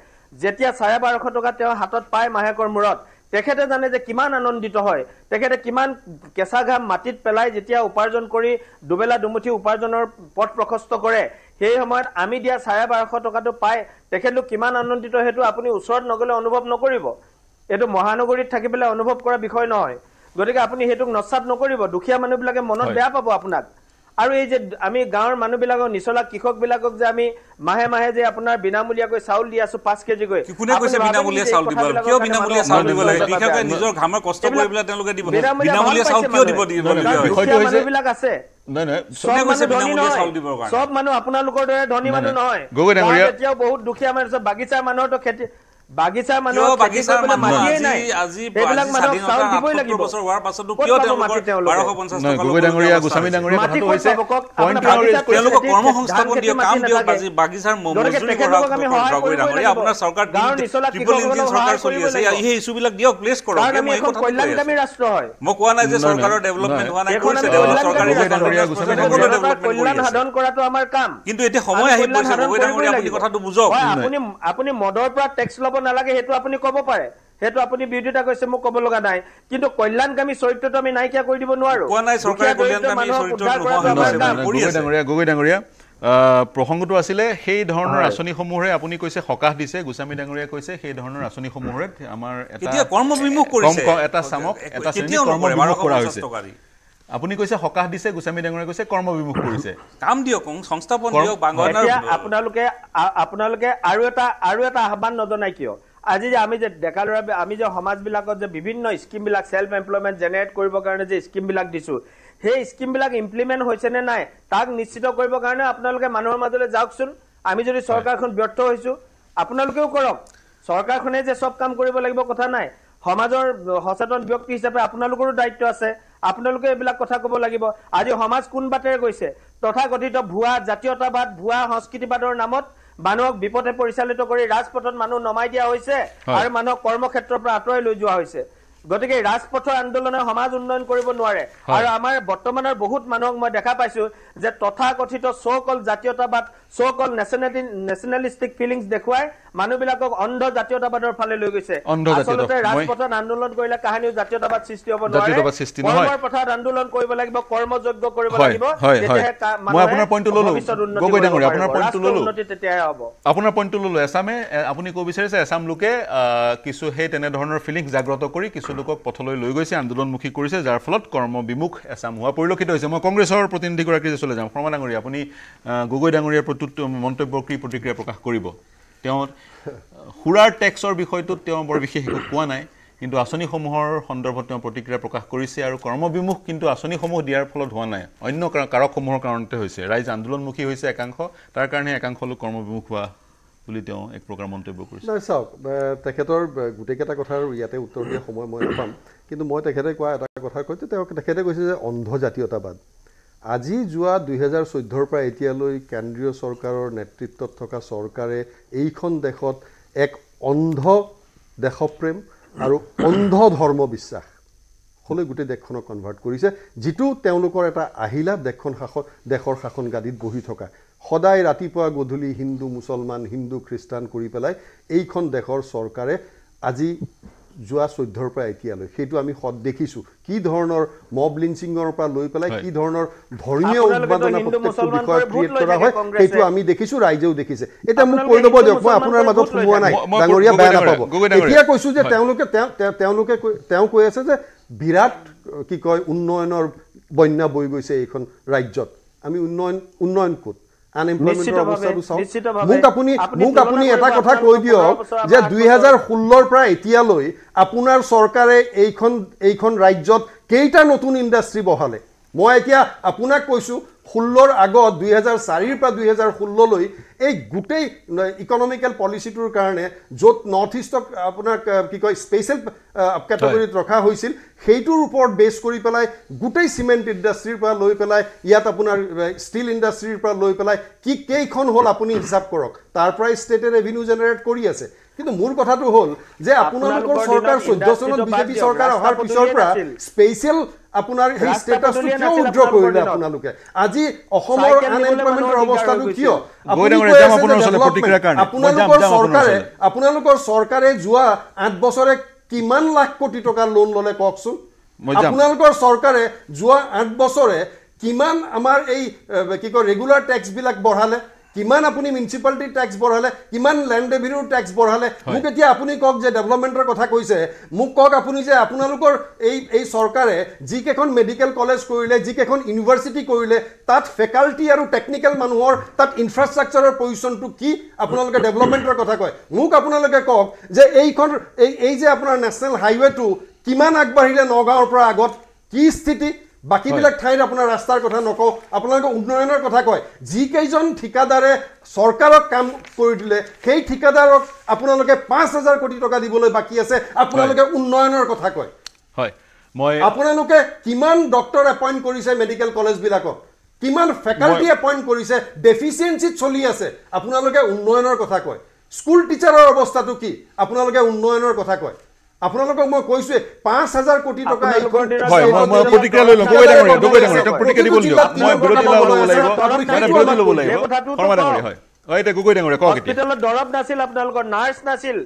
যেতিয়া 1250 টকা তেওঁ হাতত পায় মাহেকৰ মূৰত তেখেতে জানে যে কিমান আনন্দিত হয় তেখেতে কিমান কেঁচা ঘাম মাটিত পেলাই যেতিয়া উপাৰ্জন কৰি দুবেলা দুমুঠি উপাৰ্জনৰ পথ প্ৰশস্ত কৰে সেই সময়ত আমি দিয়া 1250 টকাটো পায় তেখেতলো কিমান আনন্দিত হেতু আপুনি ওচৰত নগলে অনুভৱ নকৰিব এটো মহানগৰীত থাকি পেলাই অনুভৱ কৰা বিষয় নহয় গতিকে আপুনি হেতুক নস্যাৎ নকৰিব দুখীয়া মানুহবিলাকে মনত বেয়া পাব আপোনাক আৰু এই যে আমি গাঁৱৰ মানুহবিলাকক নিচলা কৃষকবিলাকক যে আমি মাহে মাহে যে আপোনাৰ বিনামূলীয়াকৈ চাউল দি আছো 5 কেজি গৈ কোনে কৈছে বিনামূলীয়া চাউল দিব কিয় বিনামূলীয়া চাউল দিব লাগে কৃষকে নিজৰ ঘামৰ কষ্ট কৰি পেলাই তেওঁলোকে দিব বিনামূলীয়া চাউল কিয় দিব বিষয়টো হৈছে মানুহবিলাক আছে নাই নাই কোনে কৈছে বিনামূলীয়া চাউল দিবৰ কাৰণে সব মানুহ আপোনালোকৰ দৰে ধনী মানুহ নহয় এতিয়াও বহুত দুখীয়া মানুহ আছে বাগিচাৰ মানুহটো খেতি বাগিচাৰ মানুহ বাগিচাৰ মাটিয়ে নাই আজি এইবিলাক মানুহ চাউল দিবই লাগিব বছৰ হোৱাৰ পাছতো কিয় তেওঁলোকৰ 1250 টকা গগৈ ডাঙৰীয়া গোস্বামী ডাঙৰীয়া কথাটো হৈছে তেওঁলোকক কৰ্মসংস্থাপন দিয়ক কাম দিয়ক বাগিচাৰ মজুৰি কৰক গগৈ ডাঙৰীয়া আপোনাৰ চৰকাৰ ট্ৰিপল ইঞ্জিন চৰকাৰ চলি আছে এই ইস্যুবিলাক দিয়ক প্লেচ কৰক আমি এখন কল্যাণকামী ৰাষ্ট্ৰ হয় মই কোৱা নাই যে চৰকাৰৰ ডেভেলপমেণ্ট হোৱা নাই কৰিছে চৰকাৰে কল্যাণ সাধন কৰাটো আমাৰ কাম কিন্তু এতিয়া সময় আহি পৰিছে গগৈ ডাঙৰীয়া আপুনি কথাটো বুজক আপুনি মদৰ পৰা টেক্স লব নালাগে হেতু আপুনি ক'ব পাৰে হেতু আপুনি বিৰোধিতা কৰিছে মোক ক'ব লগা নাই কিন্তু কল্যাণকামী চৰিত্ৰটো আমি নাইকিয়া কৰি দিব নোৱাৰো কোৱা নাই চৰকাৰে কল্যাণকামী চৰিত্ৰ গগৈ ডাঙৰীয়া প্ৰসংগটো আছিলে সেই ধৰণৰ আঁচনিসমূহৰে আপুনি কৈছে সকাহ দিছে গোস্বামী ডাঙৰীয়া কৈছে সেই ধৰণৰ আঁচনিসমূহৰে আমাৰ এটা কৰ্মবিমুখ কৰিছে এটা চামক এটা শ্ৰেণী কৰ্মবিমুখ কৰা হৈছে আপুনি কৈছে সকাহ দিছে গোস্বামী ডাঙৰীয়া কৈছে কৰ্মবিমুখ কৰিছে কাম দিয়ক সংস্থাপন দিয়ক আপোনালোকে আৰু এটা আহ্বান নজনাই কিয় আজি যে আমি যে ডেকা ল'ৰা আমি যে সমাজবিলাকত যে বিভিন্ন স্কিমবিলাক সেল্ফ এমপ্লয়মেণ্ট জেনেৰেট কৰিবৰ কাৰণে যে স্কিমবিলাক দিছোঁ সেই স্কিমবিলাক ইমপ্লিমেণ্ট হৈছে নে নাই তাক নিশ্চিত কৰিবৰ কাৰণে আপোনালোকে মানুহৰ মাজলৈ যাওকচোন আমি যদি চৰকাৰখন ব্যৰ্থ হৈছোঁ আপোনালোকেও কৰক চৰকাৰখনে যে সব কাম কৰিব লাগিব কথা নাই সমাজৰ সচেতন ব্যক্তি হিচাপে আপোনালোকৰো দায়িত্ব আছে আপোনালোকে এইবিলাক কথা ক'ব লাগিব আজি সমাজ কোন বাটেৰে গৈছে তথাকথিত ভুৱা জাতীয়তাবাদ ভুৱা সংস্কৃতিবাদৰ নামত মানুহক বিপথে পৰিচালিত কৰি ৰাজপথত মানুহ নমাই দিয়া হৈছে আৰু মানুহক কৰ্মক্ষেত্ৰৰ পৰা আঁতৰাই লৈ যোৱা হৈছে গতিকে ৰাজপথৰ আন্দোলনে সমাজ উন্নয়ন কৰিব নোৱাৰে আৰু আমাৰ বৰ্তমানৰ বহুত মানুহক মই দেখা পাইছো যে তথাকথিত সো-কল জাতীয়তাবাদ সো-কল নেশনালিষ্টিক ফিলিংস দেখুৱাই মানুহবিলাকক অন্ধ জাতীয়তাবাদৰ ফালে লৈ গৈছে আচলতে ৰাজপথত আন্দোলন কৰিলে কাহিনীও জাতীয়তাবাদ সৃষ্টি হ'ব নোৱাৰে কৰ্মৰ পথত আন্দোলন কৰিব লাগিব কৰ্মযোগ্য কৰিব লাগিব মই আপোনাৰ পইণ্টটো ললো গগৈ ডাঙৰীয়া আপোনাৰ পইণ্টটো ললো তেতিয়াহে হ'ব আপোনাৰ পইণ্টটো ললো এছামে আপুনি ক'ব বিচাৰিছে এছাম লোকে কিছু সেই তেনেধৰণৰ ফিলিংছ জাগ্ৰত কৰি কিছু লোকক পথলৈ লৈ গৈছে আন্দোলনমুখী কৰিছে যাৰ ফলত কৰ্মবিমুখ এছাম হোৱা পৰিলক্ষিত হৈছে মই কংগ্ৰেছৰ প্ৰতিনিধিগৰাকী যে চলে যাম শৰ্মা ডাঙৰীয়া আপুনি গগৈ ডাঙৰীয়াৰ প্ৰতি মন্তব্য কি প্ৰতিক্ৰিয়া প্ৰকাশ কৰিব তেওঁ সুৰাৰ টেক্সৰ বিষয়টোত তেওঁ বৰ বিশেষ একো কোৱা নাই কিন্তু আঁচনিসমূহৰ সন্দৰ্ভত তেওঁ প্ৰতিক্ৰিয়া প্ৰকাশ কৰিছে আৰু কৰ্মবিমুখ কিন্তু আঁচনিসমূহ দিয়াৰ ফলত হোৱা নাই অন্য কাৰকসমূহৰ কাৰণতে হৈছে ৰাইজ আন্দোলনমুখী হৈছে একাংশ তাৰ কাৰণে একাংশ লোক কৰ্মবিমুখ হোৱা বুলি তেওঁ এক প্ৰকাৰ মন্তব্য কৰিছে নাই চাওক তেখেতৰ গোটেইকেইটা কথাৰ ইয়াতে উত্তৰ দিয়া সময় মই নাপাম কিন্তু মই তেখেতে কোৱা এটা কথা কৈছে তেখেতে কৈছে যে অন্ধ জাতীয়তাবাদ আজি যোৱা 2014ৰ পৰা এতিয়ালৈ কেন্দ্ৰীয় চৰকাৰৰ নেতৃত্বত থকা চৰকাৰে এইখন দেশত এক অন্ধ দেশপ্ৰেম আৰু অন্ধ ধৰ্ম বিশ্বাস হলে গোটেই দেশখনক কনভাৰ্ট কৰিছে যিটো তেওঁলোকৰ এটা আহিলা দেশৰ শাসন গাদীত বহি থকা সদায় ৰাতিপুৱা গধূলি হিন্দু মুছলমান হিন্দু খ্ৰীষ্টান কৰি পেলাই এইখন দেশৰ চৰকাৰে আজি যোৱা 14ৰ পৰা এতিয়ালৈ সেইটো আমি দেখিছো কি ধৰণৰ মব লিঞ্চিঙৰ পৰা লৈ পেলাই কি ধৰণৰ ধৰ্মীয় উন্মাদনা প্ৰত্যেকটো বিষয় ক্ৰিয়েট কৰা হয় সেইটো আমি দেখিছো ৰাইজেও দেখিছে এটা মোক কৈ ল'ব দিয়ক মই আপোনাৰ মাজত সোমোৱা নাই ডাঙৰীয়া বেয়া নাপাব এতিয়া কৈছো যে তেওঁ কৈ আছে যে বিৰাট কি কয় উন্নয়নৰ বন্যা বৈ গৈছে এইখন ৰাজ্যত আমি উন্নয়ন ক'ত আনএমপ্লয়মেন্টৰ অৱস্থাটো চাওক মোক আপুনি এটা কথা কৈ দিয়ক যে 2016ৰ পৰা এতিয়ালৈ আপোনাৰ চৰকাৰে এইখন ৰাজ্যত কেইটা নতুন ইণ্ডাষ্ট্ৰী বহালে মই এতিয়া আপোনাক কৈছো 16ৰ আগত 2004ৰ পৰা 2016লৈ এই গোটেই ইকনমিক্যাল পলিচিটোৰ কাৰণে য'ত নৰ্থ ইষ্টক আপোনাৰ কি কয় স্পেচিয়েল কেটেগৰীত ৰখা হৈছিল সেইটোৰ ওপৰত বেছ কৰি পেলাই গোটেই সিমেণ্ট ইণ্ডাষ্ট্ৰীৰ পৰা লৈ পেলাই ইয়াত আপোনাৰ ষ্টিল ইণ্ডাষ্ট্ৰীৰ পৰা লৈ পেলাই কি কেইখন হ'ল আপুনি হিচাপ কৰক তাৰ পৰাই ষ্টেটে ৰেভিনিউ জেনেৰেট কৰি আছে কিন্তু মূল কথাটো হ'ল যে আপোনালোকৰ চৰকাৰ 14 চনত বিজেপি চৰকাৰ অহাৰ পিছৰ পৰা স্পেচিয়েল আপোনাৰ এই ষ্টেটাছটো কিয় উদ্ৰ কৰিলে আপোনালোকে আজি অসমৰ আনএমপ্লয়মেন্টৰ অৱস্থাটো কিয় আপোনালোকৰ চৰকাৰে যোৱা 8 বছৰে কিমান লাখ কোটি টকা লোন ললে কওকচোন আপোনালোকৰ চৰকাৰে যোৱা 8 বছৰে কিমান আমাৰ এই কি কয় ৰেগুলাৰ টেক্স বিলাক বঢ়ালে কিমান আপুনি মিউনিসিপালিটি ট্যাক্স বঢ়ালে কিমান ল্যান্ড ৰেভিনিউ ট্যাক্স বঢ়ালে মোক এতিয়া আপুনি কক যে ডেভেলপমেন্টৰ কথা কৈছে মোক কক আপুনি যে আপোনালোকৰ এই চৰকাৰে যি কেখন মেডিকেল কলেজ কৰিলে যি কেখন ইউনিভাৰ্সিটি কৰিলে তাত ফেকাল্টি আৰু টেকনিক্যাল মানুহৰ তাত ইনফ্ৰাষ্ট্ৰাকচাৰৰ পজিশনটো কি আপোনালোকে ডেভেলপমেন্টৰ কথা কয় মোক আপোনালোকে কক যে এই যে আপোনাৰ নেশনাল হাইৱেটো কিমান আগবাঢ়িলে নগাঁৱৰ পৰা আগত কি স্থিতি বাকি বিলাক ঠাইত আপোনাৰ ৰাস্তাৰ কথা নকও আপোনালোকে উন্নয়নৰ কথা কয় যি কেইজন ঠিকাদাৰে চৰকাৰক কাম কৰি দিলে সেই ঠিকাদাৰক আপোনালোকে 5000 কোটি টকা দিবলৈ বাকি আছে আপোনালোকে উন্নয়নৰ কথা কয় হয় মই আপোনালোকে কিমান ডক্টৰ এপইন্ট কৰিছে মেডিকেল কলেজ বিলাকক কিমান ফেকাল্টি এপইন্ট কৰিছে ডেফিচিয়েন্সি চলি আছে আপোনালোকে উন্নয়নৰ কথা কয় স্কুল টিচাৰৰ অৱস্থাটো কি আপোনালোকে উন্নয়নৰ কথা কয় আপোনালোকক মই কৈছো 5000 কোটি টকা হয় মই প্ৰতিক্ৰিয়া লৈ লম গগৈ ডাঙৰীয়া প্ৰতিক্ৰিয়া দিব লাগিব মই বিৰোধী ল'ব লাগিব বিৰোধী ল'ব লাগিব শৰ্মা ডাঙৰীয়া হয় এটা গগৈ ডাঙৰীয়া কক এতিয়া হস্পিটেলত দৰব নাছিল আপোনালোকৰ নাৰ্ছ নাছিল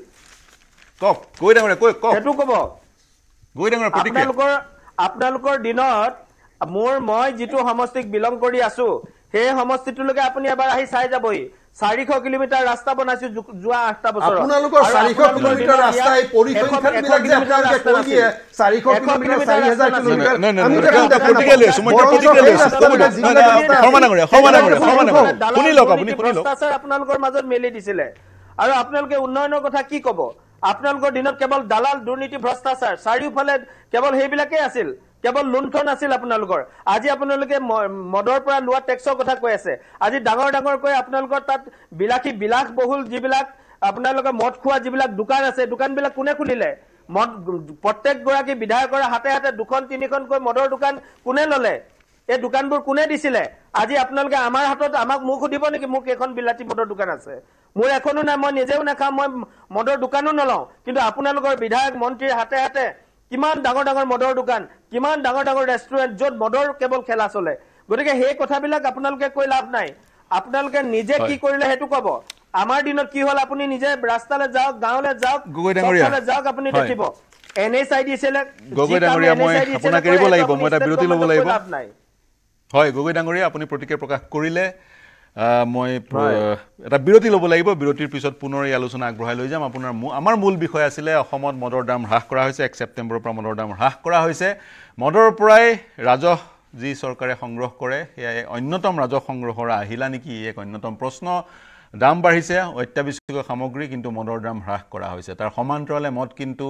কক গগৈ ডাঙৰীয়া কক হেতু কব গগৈ ডাঙৰীয়া প্ৰতিক্ৰিয়া আপোনালোকৰ দিনত মই যিটো সমষ্টিক বিলং কৰি আছো সেই সমষ্টিটোলৈকে আপুনি এবাৰ আহি চাই যাবই 400 কিলোমিটাৰ ৰাস্তা বনাইছো যোৱা 8টা বছৰ আপোনালোকৰ 400 কিলোমিটাৰ ৰাস্তা এই পৰিসংখ্যান বিলাক যে আপোনালোকে কৈ দিয়ে 400 কিলোমিটাৰ 4000 কিলোমিটাৰ আমি প্ৰতিক্ৰিয়া লৈ আছো মই প্ৰতিক্ৰিয়া লৈ আছো শৰ্মা ডাঙৰীয়া শুনি লওক আপুনি শুনি লওক স্যাৰ আপোনালোকৰ মাজত মেলি দিছিলে আৰু আপোনালোকে উন্নয়নৰ কথা কি ক'ব আপোনালোকৰ দিনত কেৱল দালাল দুৰ্নীতি ভ্ৰষ্টাচাৰ চাৰিওফালে কেৱল সেইবিলাকে আছিল কেৱল লুণ্ঠন আছিল আপোনালোকৰ আজি আপোনালোকে মদৰ পৰা লোৱা টেক্সৰ কথা কৈ আছে আজি ডাঙৰ কৈ আপোনালোকৰ তাত বিলাসী বিলাস বহুল যিবিলাক আপোনালোকে মদ খোৱা যিবিলাক দোকান আছে দোকানবিলাক কোনে খুলিলে মদ প্ৰত্যেকগৰাকী বিধায়কৰ হাতে হাতে 2-3খনকৈ মদৰ দোকান কোনে ললে এই দোকানবোৰ কোনে দিছিলে আজি আপোনালোকে আমাৰ হাতত আমাক মুখ সুধিব নেকি মোক এখন বিলাতী মদৰ দোকান আছে মোৰ এখনো নাই মই নিজেও নাখাম মই মদৰ দোকানো নলওঁ কিন্তু আপোনালোকৰ বিধায়ক মন্ত্ৰীৰ হাতে হাতে কিমান ডাঙৰ ডাঙৰ মদৰ দোকান কিমান ডাঙৰ ডাঙৰ ৰেষ্টুৰেণ্ট য'ত মদৰ কেৱল খেলা চলে গতিকে সেই কথাবিলাক আপোনালোকে কৈ লাভ নাই আপোনালোকে নিজে কি কৰিলে হেতু ক'ব আমাৰ দিনত কি হল আপুনি নিজে ৰাস্তালৈ যাওক গাঁৱলৈ যাওক চবফালে যাওক আপুনি দেখিব এনএসআই দিছিলে গগৈ ডাঙৰীয়া মই আপোনাক এৰিব লাগিব মই এটা বিৰতি ল'ব লাগিব হয় গগৈ ডাঙৰীয়া আপুনি প্ৰতিক্ৰিয়া প্ৰকাশ কৰিলে মই এটা বিৰতি ল'ব লাগিব বিৰতিৰ পিছত পুনৰ এই আলোচনা আগবঢ়াই লৈ যাম আমাৰ মূল বিষয় আছিলে অসমত মদৰ দাম হ্ৰাস কৰা হৈছে 1 ছেপ্টেম্বৰৰ পৰা মদৰ দাম হ্ৰাস কৰা হৈছে মদৰ পৰাই ৰাজহ যি চৰকাৰে সংগ্ৰহ কৰে সেয়া অন্যতম ৰাজহ সংগ্ৰহৰ আহিলা নেকি এক অন্যতম প্ৰশ্ন দাম বাঢ়িছে অত্যাৱশ্যকীয় সামগ্ৰী কিন্তু মদৰ দাম হ্ৰাস কৰা হৈছে তাৰ সমান্তৰালে মদ কিন্তু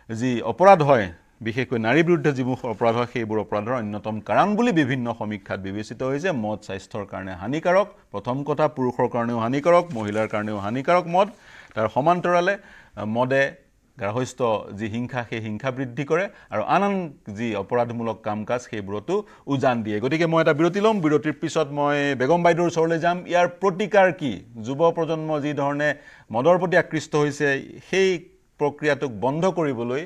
যি অপৰাধ হয় বিশেষকৈ নাৰী বিৰুদ্ধে যিবোৰ অপৰাধ হয় সেইবোৰ অপৰাধৰ অন্যতম কাৰণ বুলি বিভিন্ন সমীক্ষাত বিবেচিত হৈছে মদ স্বাস্থ্যৰ কাৰণে হানিকাৰক প্ৰথম কথা পুৰুষৰ কাৰণেও হানিকাৰক মহিলাৰ কাৰণেও হানিকাৰক মদ তাৰ সমান্তৰালে মদে গ্ৰাহস্থ যি হিংসা সেই হিংসা বৃদ্ধি কৰে আৰু আন যি অপৰাধমূলক কাম কাজ সেইবোৰতো উজান দিয়ে গতিকে মই এটা বিৰতি ল'ম বিৰতিৰ পিছত মই বেগম বাইদেউৰ ওচৰলৈ যাম ইয়াৰ প্ৰতিকাৰ কি যুৱ প্ৰজন্ম যি ধৰণে মদৰ প্ৰতি আকৃষ্ট হৈছে সেই প্ৰক্ৰিয়াটোক বন্ধ কৰিবলৈ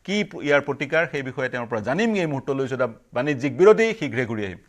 কি ইয়াৰ প্ৰতিকাৰ সেই বিষয়ে তেওঁৰ পৰা জানিম এই মুহূৰ্তলৈ এটা বাণিজ্যিক বিৰতি শীঘ্ৰে ঘূৰি আহিম